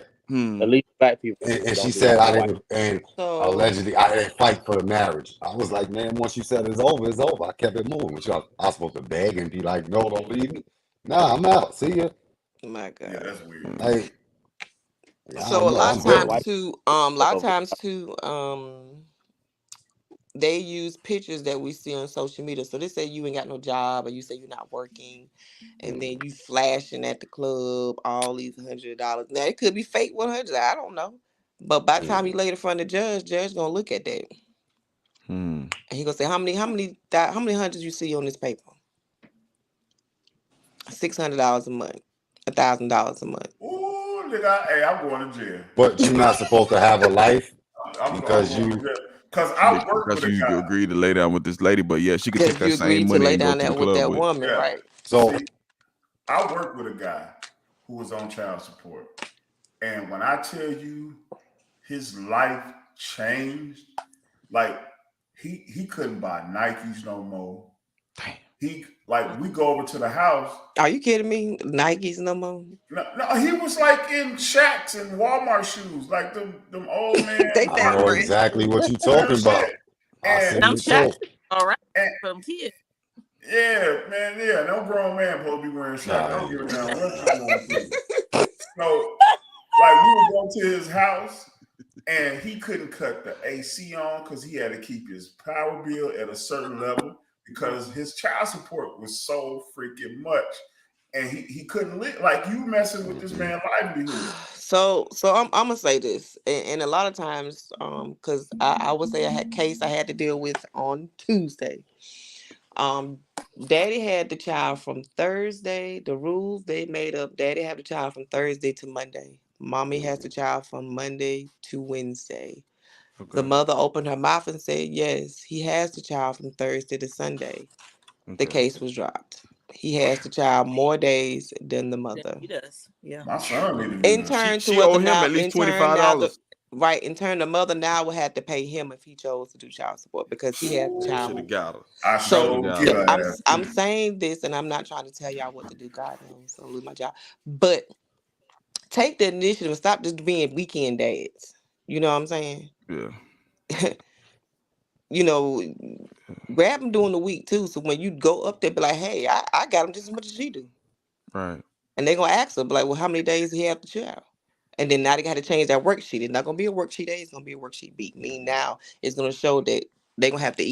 At least black people. And don't she do said that. I didn't, and So allegedly I didn't fight for the marriage. I was like, man, once you said it's over, it's over. I kept it moving. Which I was supposed to beg and be like, no, don't leave me. Nah, I'm out. See ya. my God. Yeah, that's weird. Like, So a lot of good. times too, they use pictures that we see on social media. So they say you ain't got no job, or you say you're not working, and then you flashing at the club all these $100. Now it could be fake 100. I don't know, but by the time you lay it in front of the judge gonna look at that, and he gonna say how many hundreds you see on this paper? $600 a month, $1,000 a month. Ooh, nigga, hey, I'm going to jail. but you're not supposed to have a life. because you because I work with a guy. Agreed to lay down with this lady, but yeah, she could take Because that you same agreed to money lay and go down to the there with club that with. woman, Yeah. right? so See, I work with a guy who was on child support, and when I tell you his life changed, like he couldn't buy Nikes no more. Damn. He like we go over to the house. Are you kidding me? Nikes no more. No, he was like in Shacks and Walmart shoes, like them old man. They I sound know fresh. exactly what you're talking about. I And Them seen it Shacks too. all right And- for them kids. yeah, man, yeah, no grown man supposed to be wearing Shacks. I don't give a damn what you going through. So, like, we would go to his house, and he couldn't cut the AC on because he had to keep his power bill at a certain level because his child support was so freaking much, and he couldn't live. Like, you messing with this man's livelihood. So I'm gonna say this, and a lot of times, because I would say I had case I had to deal with on Tuesday. Daddy had the child from Thursday. The rules they made up. Daddy had the child from Thursday to Monday. Mommy has the child from Monday to Wednesday. The Okay. mother opened her mouth and said, yes, he has the child from Thursday to Sunday. The Okay. case was dropped. He has the child more days than the Yeah, mother. he does. Yeah. My son need to do In that. turn, to She what owe the him now, at least in turn now $25. right, in turn the mother now would have to pay him if he chose to do child support because he had the child. Should have got her. I So sure Yeah. get her ass. I'm saying this, and I'm not trying to tell y'all what to do. God knows I'll lose my job. But take the initiative and stop just being weekend dads. You know what I'm saying? Yeah. You know, grab them during the week too. So when you go up there, be like, hey, I got him just as much as you do. Right. And they're gonna ask her, be like, well, how many days do he have the child? And then now they got to change that worksheet. It's not gonna be a worksheet A, it's gonna be a worksheet B. Meaning now it's gonna show that they're gonna have to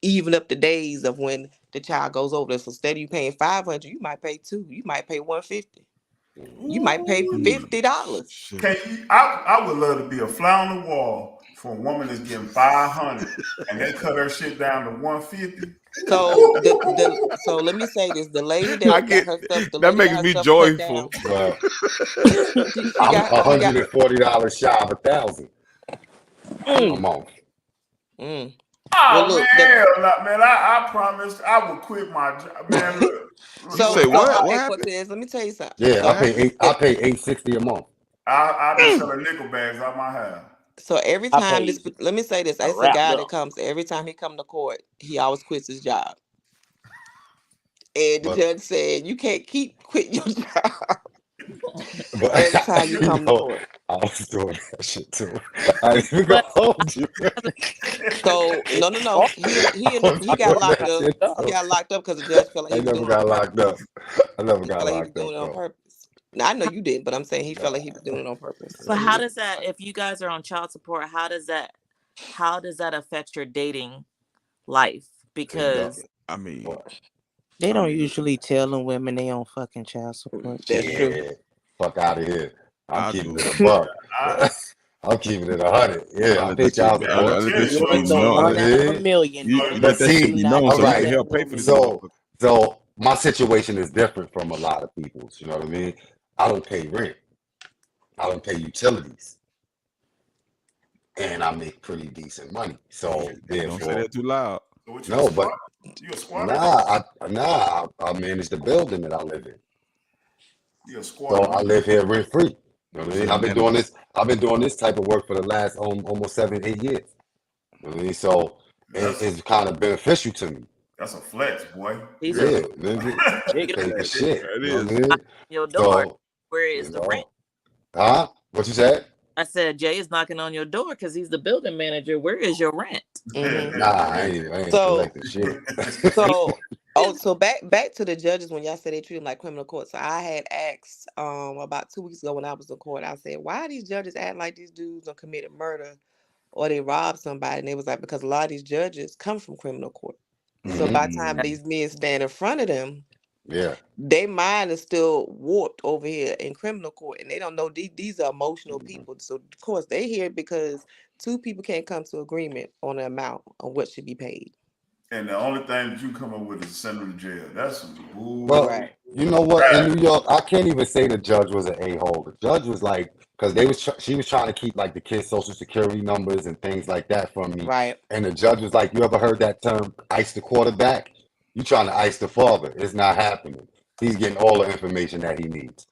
even up the days of when the child goes over there. So instead of you paying $500, you might pay $200, you might pay $150. You might pay $50. Shit. Can you, I would love to be a fly on the wall for a woman that's getting $500 and they cut her shit down to $150. So so let me say this: the lady that got her stuff, the that lady makes got her me stuff joyful. cut down. But She I'm got $140 shy of $1,000 a Mm, month. mm. Oh Well, look, man, I promised I would quit my job. Man, look. So, say what? What okay, happened? Cortez, let me tell you something. Yeah, So, I pay $860 a month. I've been selling nickel bags out my house. so every I time paid let me say this: a it's a wrap guy up. that comes every time he come to court. He always quits his job, and the But judge said you can't keep quitting your job but every time you you come to know, court. I was doing that shit too. I ain't even gonna But hold you. So no, he I was got doing locked that up. shit He too. got locked up because the judge felt like I he was never doing it on got locked purpose. up. I never He got felt like he was locked doing up it on though. purpose. Now I know you didn't, but I'm saying he felt like he was doing it on purpose. so how does that, if you guys are on child support, how does that affect your dating life? Because I mean, They don't usually tell them women they on fucking child support. That's true. Yeah, fuck out of here. I'm I keeping do. it a buck. I, I'm keeping it 100. Yeah, I I'll pay let child that support. shit you be ain't The known. one out of a million. You You let that shit see, be not known so gonna you alright, can help tell pay for this women. So my situation is different from a lot of people's. You know what I mean? I don't pay rent. I don't pay utilities, and I make pretty decent money. So Don't say therefore, that too loud. So what you no, a but squatter? You a squatter? I manage the building that I live in. You a So squatter? I live here rent free. You know what I So mean? you manage- I've been doing this type of work for the last almost 7-8 years. You know what I mean? So it's kind of beneficial to me. That's a flex, boy. he's Yeah, a nigga, big pay for flex. shit. It You know what I is. mean? Your door. So Where you is the rent? know, huh? What you said? I said Jay is knocking on your door because he's the building manager. Where is your rent? Mhm. Nah, I ain't So collecting shit. so back to the judges when y'all said they treat them like criminal court. So I had asked about 2 weeks ago when I was in court. I said, why are these judges acting like these dudes are committed murder or they robbed somebody? And they was like, because a lot of these judges come from criminal court. So by the time these men stand in front of them, Yeah. their mind is still warped over here in criminal court, and they don't know these are emotional people. So of course they hear it because two people can't come to agreement on the amount of what should be paid. And the only thing that you come up with is send them to jail. That's some bull. Well, Right. you know what? In New York, I can't even say the judge was an a-hole. The judge was like because she was trying to keep like the kids' social security numbers and things like that from me. Right. And the judge was like, "You ever heard that term, ice the quarterback? You trying to ice the father? It's not happening. He's getting all the information that he needs.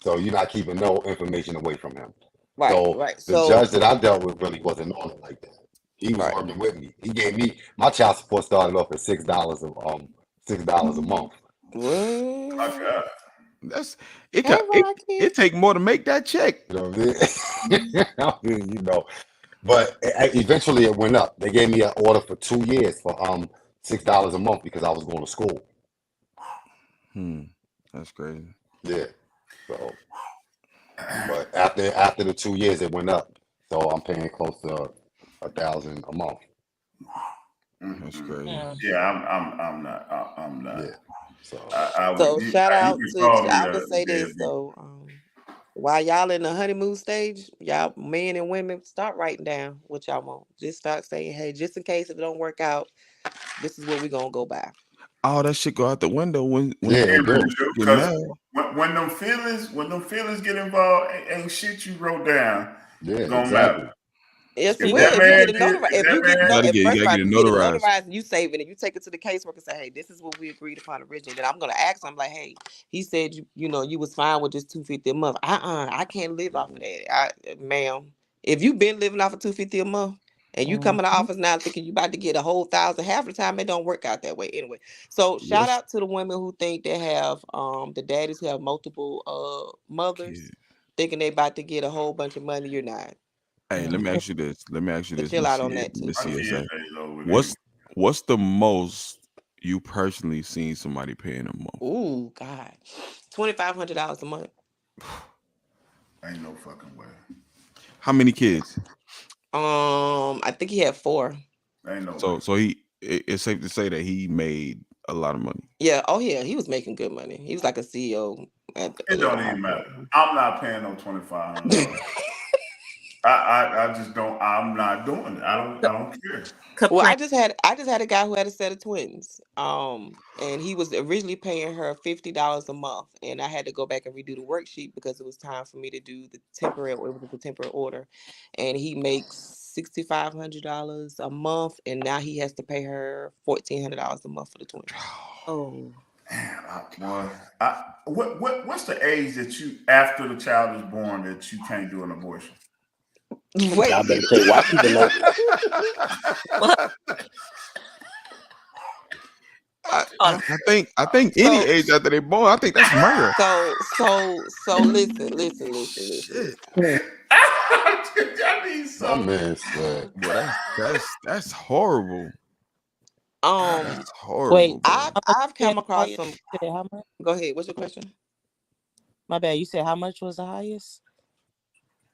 So you're not keeping no information away from him." Right. So Right. the So judge that I dealt with really wasn't on it like that. He was right. working with me. He gave me my child support started off at $6 $6 a month. My What? God. That's Hey, it Rocky. take more to make that check. You know what I mean? I mean, you know, but eventually it went up. They gave me an order for 2 years for $6 a month because I was going to school. That's crazy. Yeah. So, but after the 2 years, it went up. So I'm paying close to $1,000 a month. That's crazy. Yeah, I'm not. Yeah. So So shout out can to call me I a would say this deadbeat. though. While y'all in the honeymoon stage, y'all men and women start writing down what y'all want. Just start saying, hey, just in case if it don't work out, this is what we're gonna go by. All that shit go out the window when yeah, it do. get Because mad. when them feelings get involved, ain't shit you wrote down Yeah, gonna exactly. matter. Yes, If it will. that If man you get it did- notarized, if if that you get man- no, Gotta if get- first you of gotta all, get it you get it notarized. notarized and you save it and you take it to the caseworker and say, hey, this is what we agreed upon originally. Then I'm gonna ask him like, hey, he said you know you was fine with just $250 a month. I can't live off of that. Ma'am, if you been living off of $250 a month and you come in the office now thinking you about to get a whole $1,000, half the time it don't work out that way anyway. So shout out to the women who think they have the daddies who have multiple mothers Kid. thinking they about to get a whole bunch of money. You're not. Hey, let me ask you this. But chill out on that too. Miss My kids CSA. ain't low with What's the most you personally seen somebody paying a month? Ooh, God. $2,500 a month. ain't no fucking way. How many kids? I think he had 4. Ain't no way. So it's safe to say that he made a lot of money. Yeah. Oh, yeah. He was making good money. He was like a CEO. It don't even matter. I'm not paying no $2,500. I just don't. I'm not doing it. I don't care. Well, I just had a guy who had a set of twins. And he was originally paying her $50 a month, and I had to go back and redo the worksheet because it was time for me to do the temporary order. And he makes $6,500 a month, and now he has to pay her $1,400 a month for the twins. Oh. Damn, what's the age that you after the child is born that you can't do an abortion? Wait. Y'all better say why she below. I think any age after they born, I think that's murder. So listen. I need My something. man said, Well, that's horrible. That's horrible. Wait, bro. I've come across some. You said how much? Go ahead. What's your question? My bad. You said how much was the highest?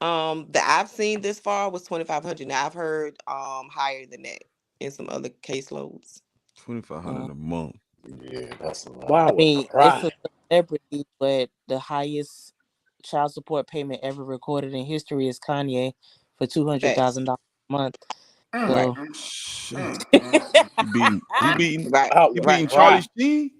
That I've seen this far was $2,500. Now I've heard higher than that in some other caseloads. $2,500 a month. yeah, that's a lot. Wow, I mean, it's right. a celebrity, but the highest child support payment ever recorded in history is Kanye for $200,000 a month. So, Shit. Right. He beating Right. Charlie Sheen.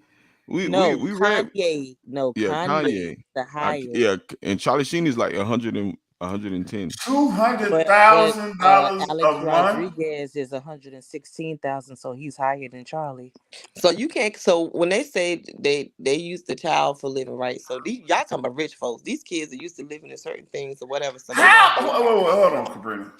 We no, read. Kanye. No, Yeah, Kanye. The highest. and Charlie Sheen is like 110. $200,000 Alex a month. Rodriguez is $116,000, so he's higher than Charlie. So you can't. So when they say they use the child for living, right? So y'all talking about rich folks. These kids are used to living in certain things or whatever. So How? Wait, hold on, Sabrina.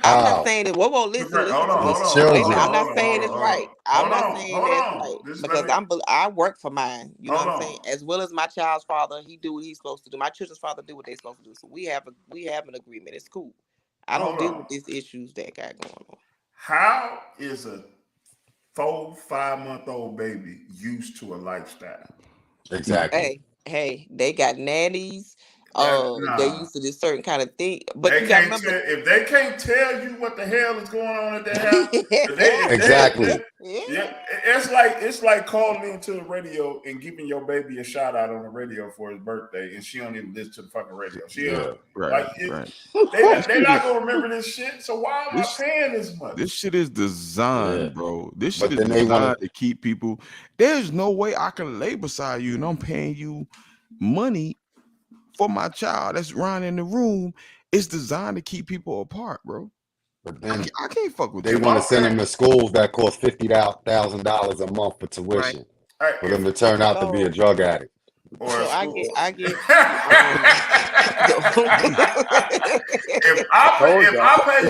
I'm not saying that. Whoa, listen. Hold on. Wait a minute. I'm not saying it's right. I'm not saying hold that's on. right Just because let me- I work for mine. You know Hold what I'm on. saying? As well as my child's father, he do what he's supposed to do. My children's father do what they're supposed to do. So we have an agreement. It's cool. I don't Hold deal on. with these issues that got going on. How is a 4-5-month-old baby used to a lifestyle? Exactly. Hey, they got nannies. Nah. They're used to this certain kind of thing. But They you gotta can't remember, if they can't tell you what the hell is going on at their house. Exactly. Yeah, it's like calling into the radio and giving your baby a shout out on the radio for his birthday, and she don't even listen to the fucking radio. Right. They're not gonna remember this shit. So why am I paying this much? This shit is designed, bro. This shit But is then they designed to keep people. There's no way I can lay beside you and I'm paying you money for my child that's running in the room, it's designed to keep people apart, bro. But then I can't fuck with they you. want to send them to schools that cost $50,000 a month for tuition for them to turn out to be a drug addict. So I get if I pay you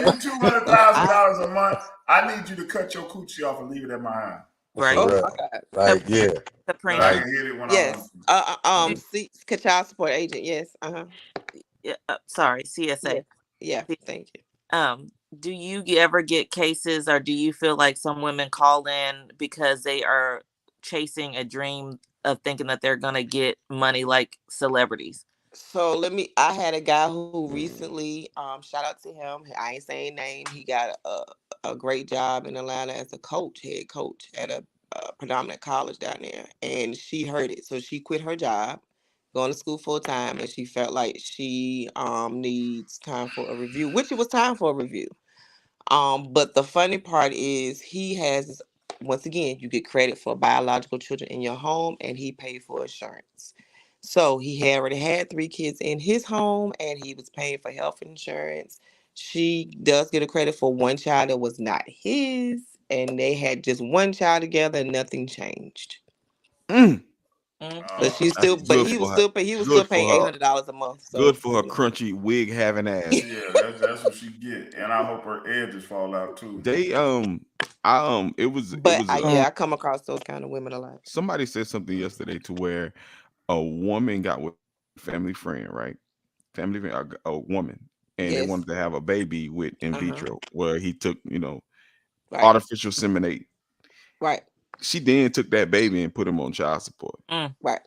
$200,000 a month, I need you to cut your coochie off and leave it at my house. Right. Oh my God. Like, yeah. I can hit it when yes. I want to. Child support agent. Yes. Yeah. Sorry, CSA. Yeah. Thank you. Do you ever get cases, or do you feel like some women call in because they are chasing a dream of thinking that they're gonna get money like celebrities? So I had a guy who recently, shout out to him. I ain't saying name. He got a great job in Atlanta as a head coach at a predominant college down there. And she heard it. So she quit her job, going to school full time. And she felt like she needs time for a review, which it was time for a review. But the funny part is he has, once again, you get credit for biological children in your home, and he paid for insurance. So he had already had 3 kids in his home, and he was paying for health insurance. She does get a credit for one child that was not his, and they had just one child together, and nothing changed. But she still, but he was still paying $800 a month. So, good for her crunchy wig having ass. Yeah, that's what she get, and I hope her edges fall out too. They I come across those kind of women a lot. Somebody said something yesterday to where a woman got with a family friend, right? A woman, and they wanted to have a baby with in vitro, where he took, artificial seminate. Right. She then took that baby and put him on child support. Right.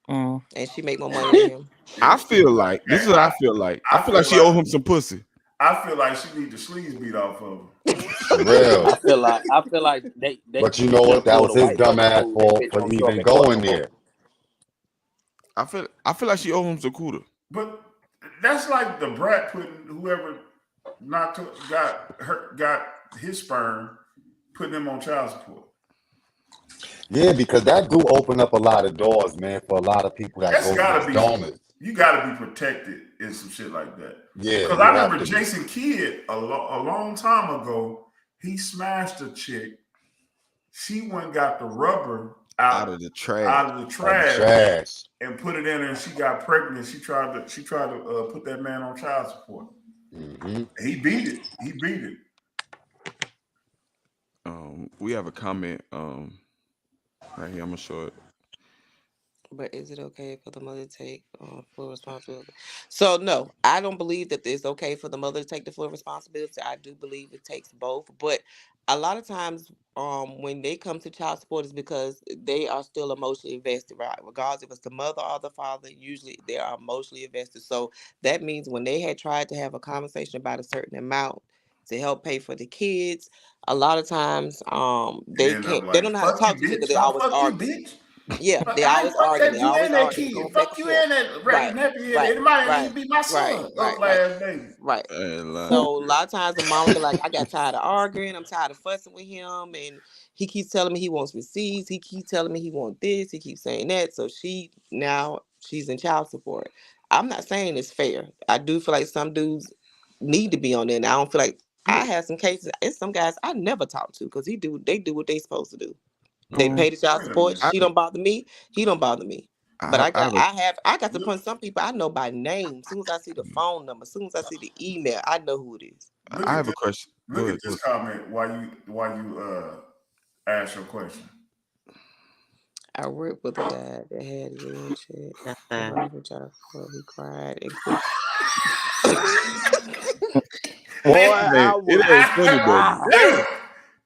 And she make more money than him. I feel like this is what I feel like. I feel like she owe him some pussy. I feel like she need the sleeves beat off of him. Real. I feel like they but you know what? That was his dumb ass fault for even going there. I feel like she owe him some cooter. But that's like the brat putting whoever got his sperm, putting him on child support. Yeah, because that do open up a lot of doors, man, for a lot of people that go dormant. You got to be protected in some shit like that. Yeah. Because I remember Jason Kidd a long time ago, he smashed a chick. She went and got the rubber out of the trash, and put it in her, and she got pregnant. She tried to put that man on child support. He beat it. We have a comment right here. I'm gonna show it. But is it okay for the mother to take full responsibility? So no, I don't believe that it's okay for the mother to take the full responsibility. I do believe it takes both. But a lot of times when they come to child support, is because they are still emotionally invested, right? Regardless if it's the mother or the father, usually they are emotionally invested. So that means when they had tried to have a conversation about a certain amount to help pay for the kids, a lot of times they can't. They don't know how to talk to you because they always argue. Yeah, they always argue. They always argue. Fuck you in that nappy head. It might even be my son. Right. So a lot of times the mom be like, I got tired of arguing. I'm tired of fussing with him. And he keeps telling me he wants receipts. He keeps telling me he wants this. He keeps saying that. So she's in child support. I'm not saying it's fair. I do feel like some dudes need to be on there. And I don't feel like I have some cases. And some guys I never talk to because they do what they supposed to do. They pay the child support. She don't bother me. He don't bother me. But I got to point some people I know by name. As soon as I see the phone number, as soon as I see the email, I know who it is. I have a question. Look at this comment while you ask your question. I worked with a guy that had his own shit. He cried and quit. It ain't funny, baby.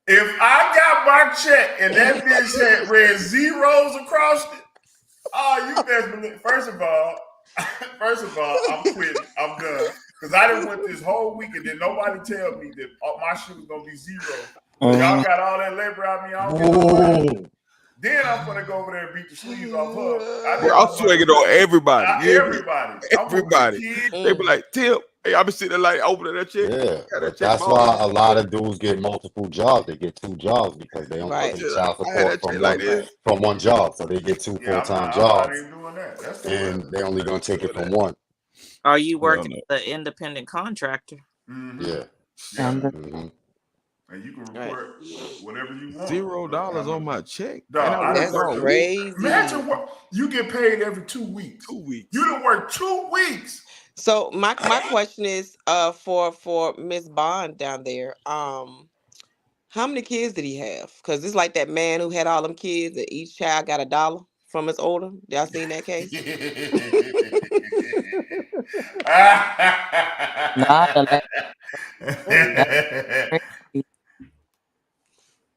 If I got my check and that bitch had read zeros across it, you best believe. First of all, I'm quitting. I'm done. Because I didn't went this whole week and then nobody tell me that my shit was gonna be zero. Y'all got all that labor out of me. I don't get no. Then I'm gonna go over there and beat the sleeves off her. I'm swinging on everybody. Everybody. They be like, Tip, Hey, I been sitting there like opening that check. Yeah, Got that but check that's ball. why a lot of dudes get multiple jobs. They get 2 jobs because they don't Right. pay child I had support that check like this. from one job, so they get 2 Yeah, full-time I'm not jobs, even doing that. That's the and word. they only gonna take it Doing from that. one. Are you Hell working no. as an independent contractor? Mm-hmm. Yeah. Yeah. And hmm And you can Right. report whatever you want. $0 on my check, and Dog, I I work done That's worked all two. week. crazy. Imagine what you get paid every 2 weeks. 2 weeks. You done work 2 weeks. So my question is for Miss Bond down there. How many kids did he have? Because it's like that man who had all them kids and each child got $1 from his older. Y'all seen that case? not the last. That's crazy.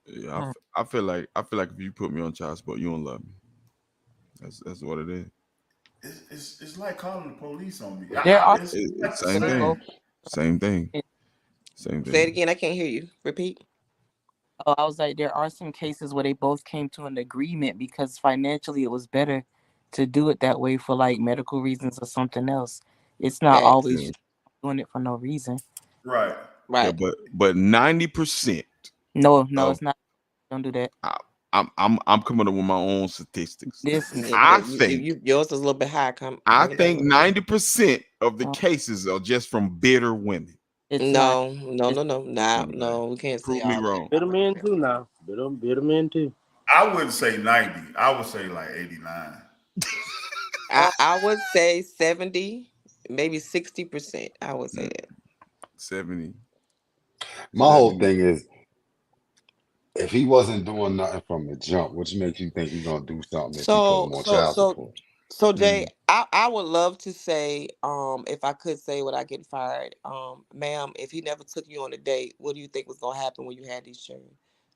Yeah, I feel like if you put me on child support, you don't love me. That's what it is. It's like calling the police on me. There are It's It's like the same they same. both. thing. Same thing. Same Say it thing. again. I can't hear you. Repeat. Oh, I was like, there are some cases where they both came to an agreement because financially it was better to do it that way for like medical reasons or something else. It's not Facts. always Yeah. just doing it for no reason. Right. Yeah, Right. but 90% No, of it's not. Don't do that. I'm coming up with my own statistics. This Yeah, I but think yours is a little bit high. I Bring it back. think 90% of the oh, cases are just from bitter women. it's not. No, no, It's no, no, no. We can't say Prove me all that. wrong. Bit them in too now. Bit them in too. I wouldn't say 90. I would say like 89. I would say 70, maybe 60%. I would say Mm, that. 70. My whole 70. thing is, if he wasn't doing nothing from the jump, which makes you think he's gonna do something if you put So him on so child so support? so Jay, Mm. I would love to say, if I could say without getting fired, ma'am, if he never took you on a date, what do you think was gonna happen when you had these children?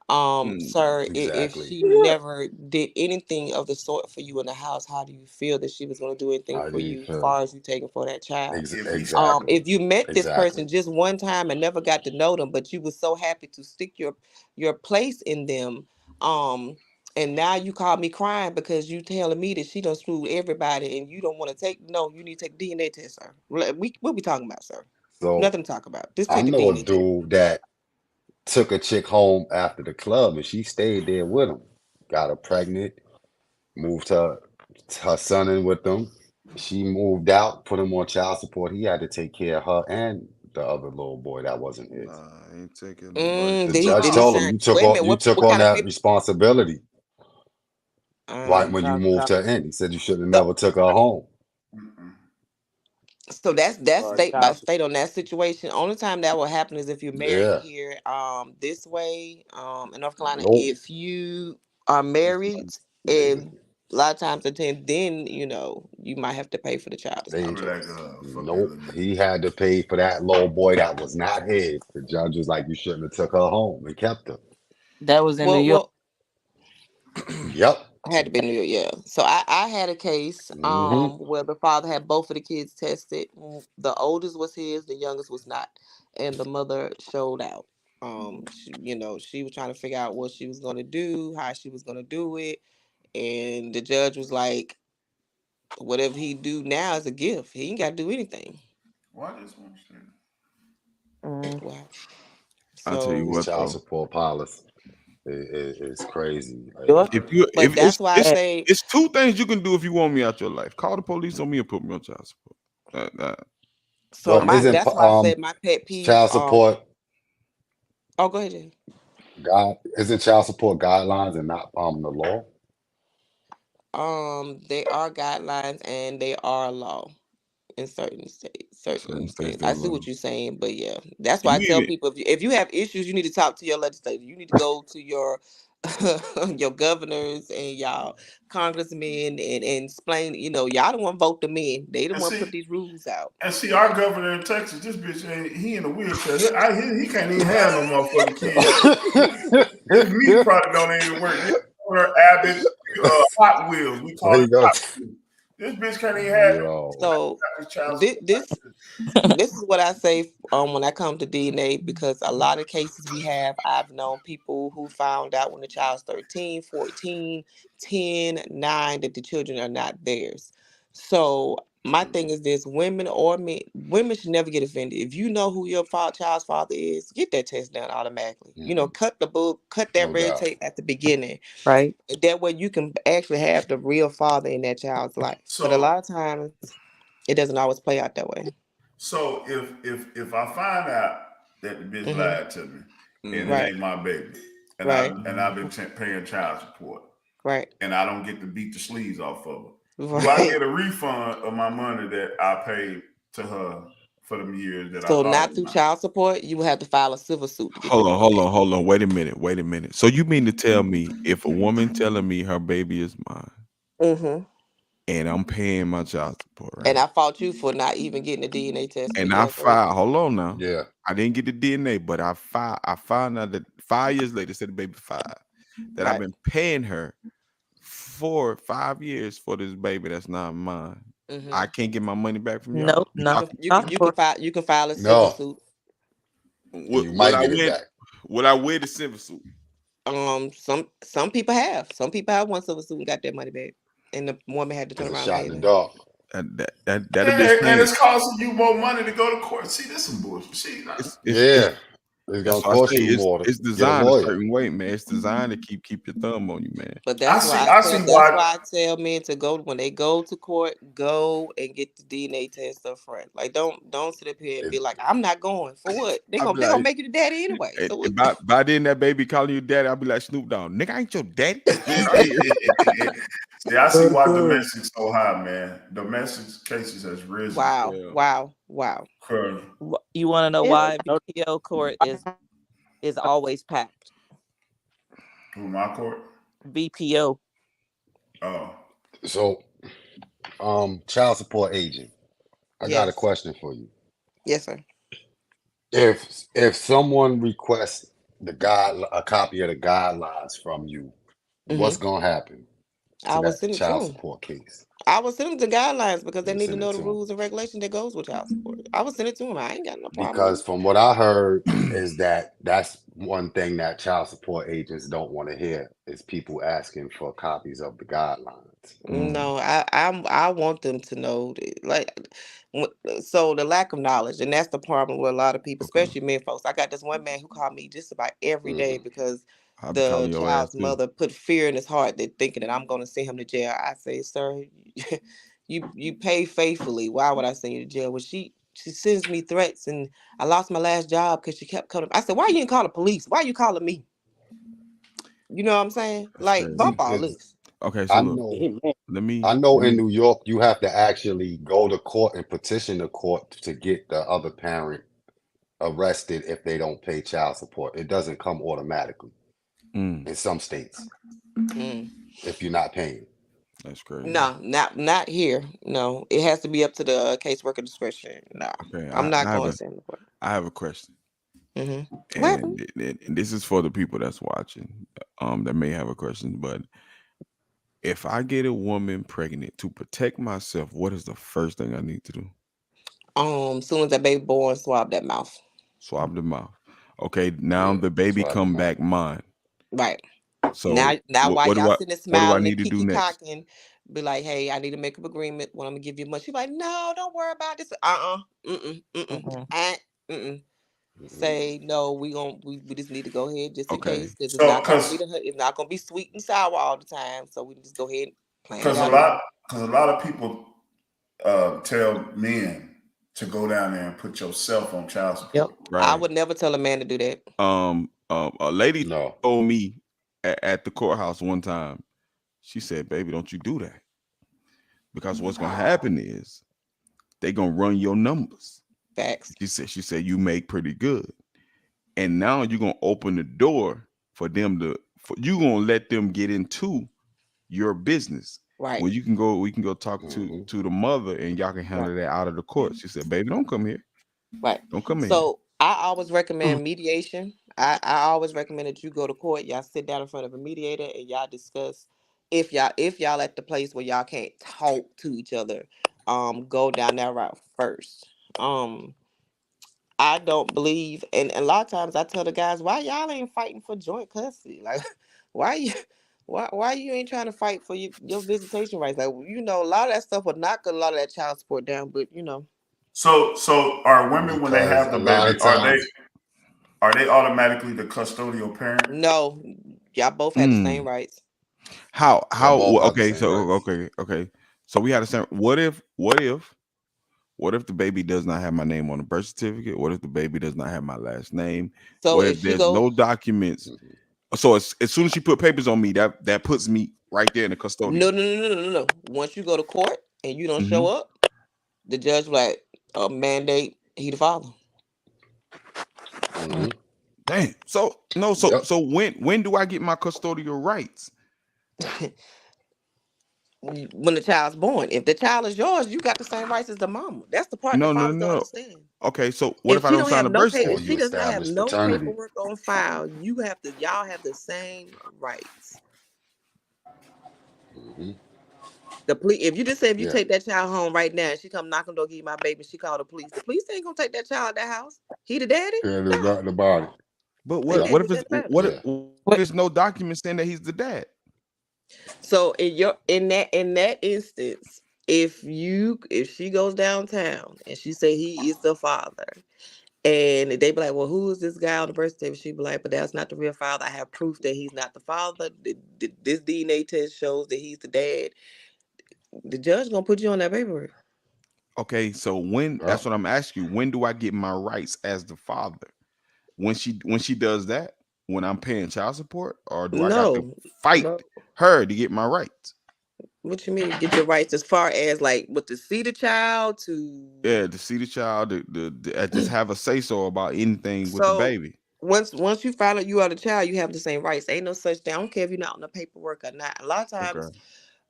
Mm. Sir, if Exactly. she never did anything of the sort for you in the house, how do you feel that she was gonna do anything How for do you you as feel? far as you taking for that child? If he Exactly. If you met this Exactly. person just one time and never got to know them, but you were so happy to stick your place in them, um, and now you call me crying because you telling me that she done screwed everybody and you don't want to take, no, you need to take DNA test, sir. What we talking about, sir? So Nothing to talk about. Just I take the know a DNA test. dude that took a chick home after the club and she stayed there with him. Got her pregnant, moved her son in with them. She moved out, put him on child support. He had to take care of her and the other little boy that wasn't his. Nah, I ain't taking nobody. The Did he judge did he told him sign? you took Wait a on minute. you took What on kind of that paper? responsibility right Um, when you child, moved child, her in. He said you should have so never took her home. Mm-mm. so that's state by Child state on that situation. Only time that will happen is if you're married Yeah. here, this way, in North Carolina. Nope. If you are married, and a lot of times then you might have to pay for the child I'll They be support. like, fuck that nope. little He nigga. had to pay for that little boy that was not his. The judge was like, you shouldn't have took her home and kept her. that was in New Well, York. well, Yep. had to be New York, yeah. So I had a case hmm where the father had both of the kids tested. The oldest was his, the youngest was not, and the mother showed out. She was trying to figure out what she was gonna do, how she was gonna do it, and the judge was like, "Whatever he do now is a gift. He ain't got to do anything." Why this one shit? Mm. Wow. I tell you So, These what child though. support policy is crazy. York, If you but if that's why I eh, say it's two things you can do if you want me out your life. Call the police on me or put me on child support. so. But I'm My good. isn't That's why I say my pet peeve. child support Oh, go ahead, Jay. isn't child support guidelines and not the law? They are guidelines and they are law in certain states. Certain Certain states things. I don't see love. what you're saying, but yeah, that's why I You tell even people if you have issues, you need to talk to your legislator. You need to go to your your governors and y'all congressmen and explain. Y'all don't want to vote them in. They don't And want to see, put these rules out. our governor in Texas, this bitch ain't he in a wheelchair. He can't even have no motherfucking kids. His meat product don't even work. This governor Abbott, Hot Wheels. We call There it you go. Hot Wheels. This bitch can't even have Yo, So no child this support. this this is what I say when I come to DNA, because a lot of cases we have, I've known people who found out when the child's 13, 14, 10, 9 that the children are not theirs. So My thing is this: women or men, women should never get offended. If you know who your child's father is, get that test done automatically. Cut that No red doubt. tape at the beginning. Right. That way you can actually have the real father in that child's life. But a So lot of times it doesn't always play out that way. so if I find out that the bitch Hmm. lied to me and it Right, ain't my baby, and right, I've been paying child support, right, and I don't get to beat the sleeves off of her, do I right. get a refund of my money that I paid to her for them years that I So thought it not was through mine? child support, you will have to file a civil suit to get Hold that on, money hold back. on, hold on. Wait a minute. So you mean to tell me if a woman telling me her baby is mine Hmm. and I'm paying my child support, And right? I fought you for not even getting a DNA test, but And I yeah, go ahead. filed, hold on now. Yeah. I didn't get the DNA, but I found out that 5 years later, said the baby 5, that I've Right. been paying her for 5 years for this baby that's not mine. Hmm. I can't get my money back from y'all. Nope, not for child support. You can file a civil No. suit. You Will might I get it win? back. Will I win the civil suit? Some people have. Some people have won civil suit and got their money back, and the woman had to turn It's a around and shot pay in the them. dark. That'll be a And shame. it's costing you more money to go to court. See, this some bullshit. See, It's Yeah. It's that's gonna why I cost say you more to it's get a designed a lawyer. certain way, man. It's designed to keep your thumb on you, man. But I see that's why. why I tell men to go when they go to court, go and get the DNA test up front. Like don't sit up here and It, be like, I'm not going. For what? I'll be They gonna like, make you the daddy anyway. So what? by then that baby calling you daddy, I'll be like Snoop Dogg, nigga, I ain't your daddy. See, I see why domestic's so high, man. Domestic cases has risen. Wow, Yeah. wow. You want to know Yeah, why BPO court is always packed? Who, my court? BPO. Oh, so, child support agent. I got a Yes. question for you. Yes, sir. If someone requests a copy of the guidelines from you, what's Hmm. gonna happen I to will that send it to child them. support case? I will send them the guidelines because they You need to send it know the to them. rules and regulations that goes with child support. I will send it to them. I ain't got no problem with Because it. from what I heard is that's one thing that child support agents don't want to hear is people asking for copies of the guidelines. No, I want them to know that, like, so the lack of knowledge, and that's the problem with a lot of people, Okay. especially men folks. I got this one man who called me just about every day Hmm. because I'll be the calling your ass child's too. mother put fear in his heart that thinking that I'm going to send him to jail. I say, sir, you pay faithfully. Why would I send you to jail? Well, she sends me threats, and I lost my last job because she kept coming. I said, why you didn't call the police? Why you calling me? You know what I'm saying? That's Like, crazy. bump all It's, this. Okay, so I look, know Amen. let I me know let in me New York you have to actually go to court and petition the court to get the other parent arrested if they don't pay child support. It doesn't come automatically mm, in some states Mm. if you're not paying. that's crazy. No, not here. No, it has to be up to the caseworker discretion. No, Okay, I'm I, not I have going a to send the court. I have a question. What happened? And this is for the people that's watching, that may have a question. But if I get a woman pregnant to protect myself, what is the first thing I need to do? Soon as that baby born, swab that mouth. Swab the mouth. Okay, now Yeah, the baby swab the come mouth. back mine. Right. So Now while y'all sitting there what do I smiling and need to do kiki next? cocking, be like, hey, I need to make up agreement when I'm gonna give you money. She be like, no, don't worry about this. Mm-mm. Mm-mm. Mm-hmm. Mm-mm. Mhm. Say no, we just need to go ahead just in Okay, case because so it's not gonna be sweet and sour all the time. So we can just go ahead and plan it because out now. a lot of people tell men to go down there and put yourself on child Yep. support. I right. would never tell a man to do that. A lady No. told me at the courthouse one time. She said, "Baby, don't you do that because what's gonna happen is they gonna run your numbers." Facts. She said you make pretty good, and now you're gonna open the door for them you gonna let them get into your business. Right. When we can go talk Hmm. to the mother, and y'all can Right. handle that out of the court. She said, "Baby, don't come here. Right. Don't come in here." So I always recommend mediation. I always recommend that you go to court, y'all sit down in front of a mediator and y'all discuss if y'all at the place where y'all can't talk to each other, go down that route first. I don't believe and a lot of times I tell the guys, why y'all ain't fighting for joint custody? Like why you Why you ain't trying to fight for your visitation rights? Like, you know, a lot of that stuff would knock a lot of that child support down, but you know. So are women when they Because have a the lot baby, of times, are they automatically the custodial parent? No, y'all both had the same rights. How y'all both have the okay, same so rights. okay. So we had the same. What if the baby does not have my name on the birth certificate? What if the baby does not have my last name? So What if if she there's no goes, documents? So as soon as she put papers on me, that puts me right there in the custodial. no. Once you go to court and you don't show Mhm. up, the judge like mandate he the father. Mm-hmm. Damn. So no. Yep. So when do I get my custodial rights? When the child's born. If the child is yours, you got the same rights as the mama. That's the part that fathers don't No. understand. Okay. So what If if I she don't don't sign have the no birth paper, Or if certificate? she you does not have establish no paternity. paperwork on file, y'all have the same rights. Mm-hmm. If you just say if you Yeah. take that child home right now and she come knock on the door, give you my baby, she call the police ain't gonna take that child out that house. He the daddy? Yeah, there's No. nothing about it. But Ain't Yep. what if it's nothing about it. what if, Yeah. what if there's no document saying that he's the dad? So in that instance, if she goes downtown and she say he is the father, and they be like, well, who is this guy on the birth certificate? She be like, but that's not the real father. I have proof that he's not the father. This DNA test shows that he's the dad. The judge gonna put you on that paperwork. Okay, so that's what I'm asking you. When do I get my rights as the father? When she does that, when I'm paying child support, or do I got to No, fight no. her to get my rights? What you mean get your rights as far as like with to see the child to Yeah, to see the child, to just have a say so about anything with the so baby. once you find out you are the child, you have the same rights. Ain't no such thing. I don't care if you're not on the paperwork or not. A lot of times,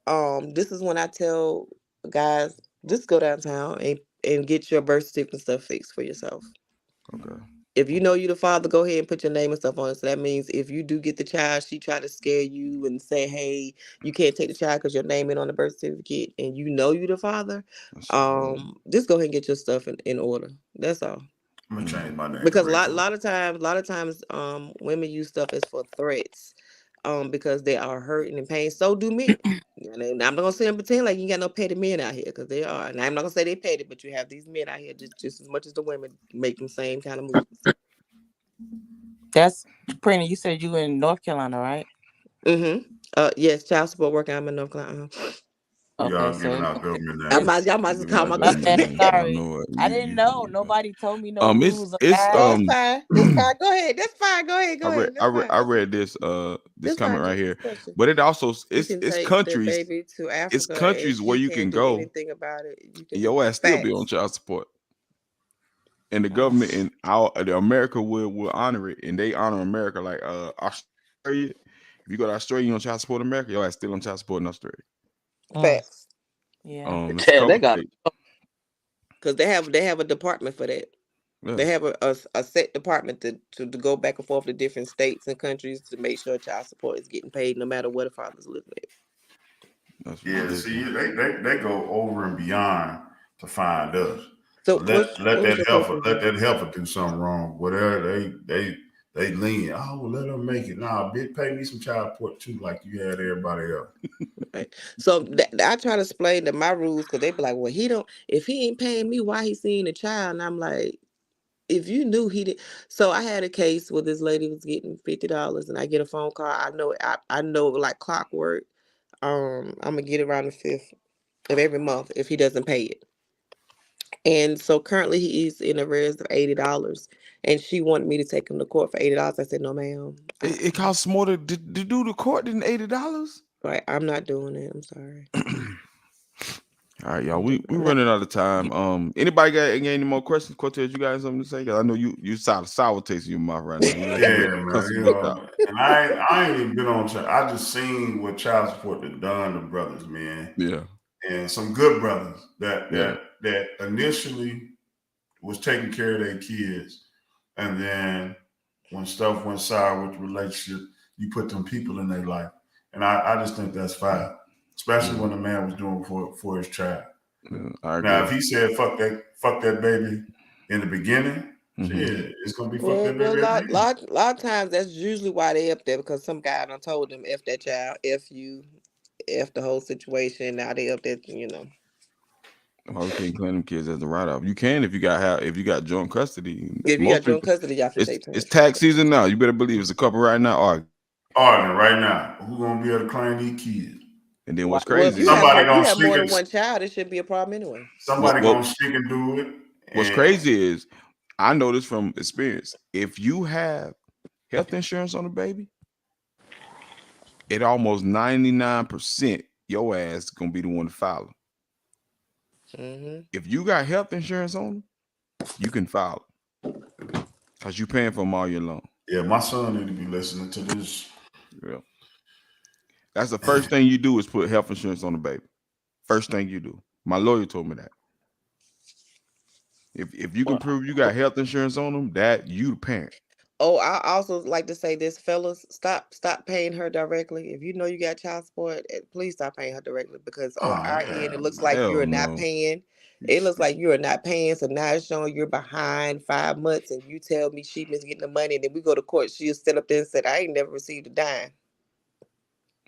Okay. this is when I tell guys, just go downtown and get your birth certificate and stuff fixed for yourself. Okay. If you know you the father, go ahead and put your name and stuff on it. So that means if you do get the child, she try to scare you and say, hey, you can't take the child because your name ain't on the birth certificate and you know you the father, just go ahead and get your stuff in order. That's all. I'm gonna change my name. Because a lot of times, women use stuff as for threats, because they are hurting and pain. So do men. And I'm not gonna say and pretend like you ain't got no petty men out here, because they are. And I'm not gonna say they petty, but you have these men out here just as much as the women make them same kind of moves. That's Prina. You said you in North Carolina, right? Yes, child support worker. I'm in North Carolina. Okay, Y'all giving so out government names. Y'all might just call my my bad. government name. Sorry, I didn't know. Nobody told me no rules of It's Oh, it's fine. It's fine. Go ahead. That's fine. Go ahead. I read this comment right here, but it also You can it's take the countries baby to Africa it's countries and where she you can't can do go anything about it. You can and your ass still be on facts. child support, and the government in America will honor it, and they honor America like Australia. If you go to Australia, you on child support in America, your ass still on child support in Australia. Facts. Yeah. It's a couple they got states. Because they have a department for that. Yeah. They have a set department to go back and forth to different states and countries to make sure child support is getting paid no matter where the father's living at. That's Yeah, ridiculous. see, they go over and beyond to find us. So Let that question? helper do something wrong. Whatever they lean. Oh, let them make it. Nah, bitch, pay me some child support too, like you had everybody else. Right. So I try to explain to my rules because they be like, well, if he ain't paying me, why he seeing the child? And I'm like, if you knew he did. So I had a case where this lady was getting $50 and I get a phone call. I know like clockwork. I'm gonna get around the 5th of every month if he doesn't pay it. And so currently he's in arrears of $80. And she wanted me to take him to court for $80. I said, no, ma'am. It costs more to do the court than $80. Right, I'm not doing it. I'm sorry. All right, y'all. We running out of time. Anybody got any more questions? Cortez, you got something to say? Cause I know you sour taste in your mouth right now. Yeah, man. You know, and I ain't even been on. I just seen what child support that done to brothers, man. Yeah. And some good brothers that initially was taking care of their kids, and then when stuff went sour with the relationship, you put them people in their life, and I just think that's fine, especially when the man was doing for his child. I agree. Now, if he said fuck that baby in the beginning, Shit, it's gonna be fucked that Well, baby at the end. lot of times that's usually why they up there, because some guy done told them F that child, F you, F the whole situation. Now they up there, Why we can't claim them kids as a write-off? You can if you got joint custody. If you got joint custody, y'all can take it's tax season now. You better believe it's a couple right now arguing right now. Who gonna be able to claim these kids? And then what's crazy? Well, if you have more than one child, it should be a problem anyway. Somebody gonna stick and do it. What's crazy is, I know this from experience. If you have health insurance on the baby, it almost 99% your ass gonna be the one to file it. If you got health insurance on them, you can file it because you're paying for them all year long. Yeah, my son need to be listening to this. Yeah. That's the first thing you do is put health insurance on the baby. First thing you do. My lawyer told me that. If you can prove you got health insurance on them, that you the parent. Oh, I also like to say this, fellas, stop paying her directly. If you know you got child support, please stop paying her directly, because on our end it looks like you're not paying. It looks like you are not paying. So now it's showing you're behind 5 months, and you tell me she been getting the money, and then we go to court. She'll stand up there and say, I ain't never received a dime.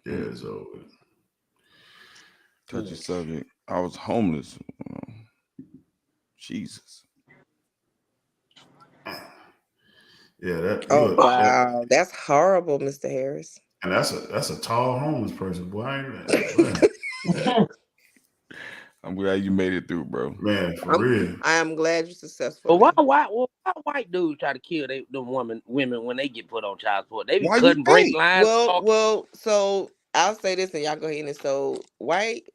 Yeah, so touchy subject. I was homeless. Jesus. Yeah, wow, that's horrible, Mr. Harris. And that's a tall homeless person, boy. I'm glad you made it through, bro. Man, for real. I am glad you're successful. But why white dudes try to kill them women when they get put on child support? They be cutting brake lines. Well, so I'll say this, and y'all go ahead. And so white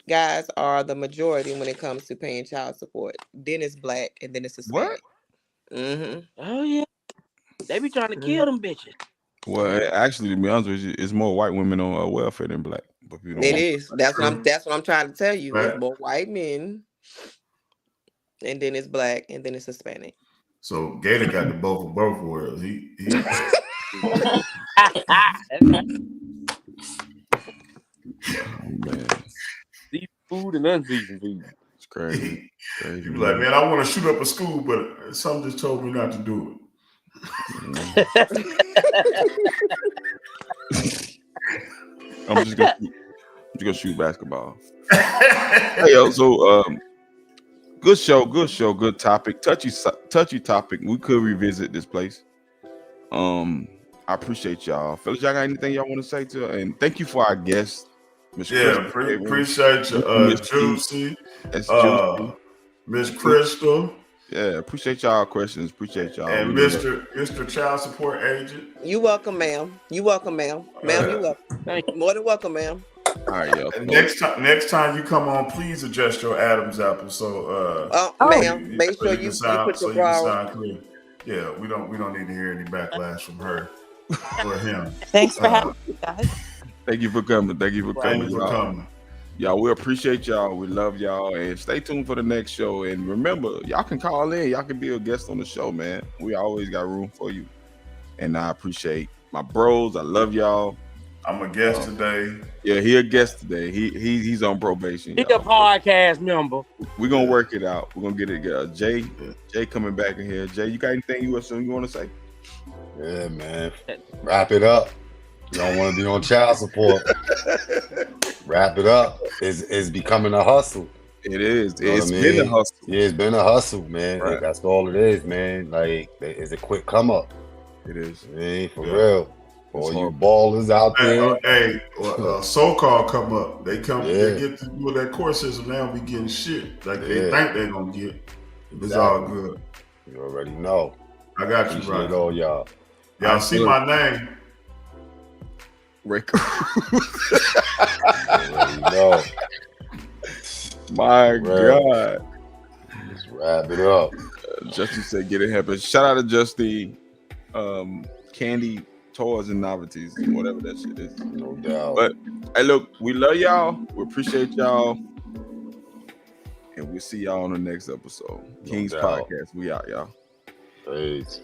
guys are the majority when it comes to paying child support. Then it's black, and then it's Hispanic. What? Oh yeah, they be trying to kill them bitches. Well, actually, to be honest with you, it's more white women on welfare than black. But it is. That's what I'm trying to tell you. Right. It's more white men, and then it's black, and then it's Hispanic. So Gator got the both worlds. He man. Seafood and unseasoned food. It's crazy. He be like, man, I want to shoot up a school, but something just told me not to do it. I'm just gonna shoot basketball. Hey, yo, so good show, good topic, touchy topic. We could revisit this place. I appreciate y'all, fellas. Y'all got anything y'all want to say to? And thank you for our guests. Appreciate you, Juicy, Miss Crystal. Yeah, appreciate y'all questions. Appreciate y'all. And Mr. Child Support Agent. You welcome, ma'am. You welcome, ma'am. Ma'am, you welcome. Thank you. More than welcome, ma'am. All right, yo. And next time you come on, please adjust your Adam's apple. So ma'am, make sure you put your bra on. Yeah, we don't need to hear any backlash from her or him. Thanks for having me, guys. Thank you for coming. Y'all, we appreciate y'all. We love y'all. And stay tuned for the next show. And remember, y'all can call in. Y'all can be a guest on the show, man. We always got room for you. And I appreciate my bros. I love y'all. I'm a guest today. Yeah, he a guest today. He's on probation. He's a podcast member. We're gonna work it out. We're gonna get it. Jay coming back in here. Jay, you got anything you want to say? Yeah, man. Wrap it up. You don't want to be on child support. Wrap it up. It's becoming a hustle. It is. It's been a hustle. Yeah, it's been a hustle, man. Right. That's all it is, man. Like, it's a quick come up. It is. For real. All you ballers out there. So-called come up. They get to do that court system now. Be getting shit like they think they're gonna get. It's all good. You already know. I got you, right? All y'all. Y'all see my name. Rick. No. My God. Just wrap it up. Justin said, get it happen. Shout out to Justin. Candy, toys, and novelties, whatever that shit is. No doubt. But hey, look, we love y'all. We appreciate y'all. And we'll see y'all on the next episode. King's Podcast. We out, y'all. Peace.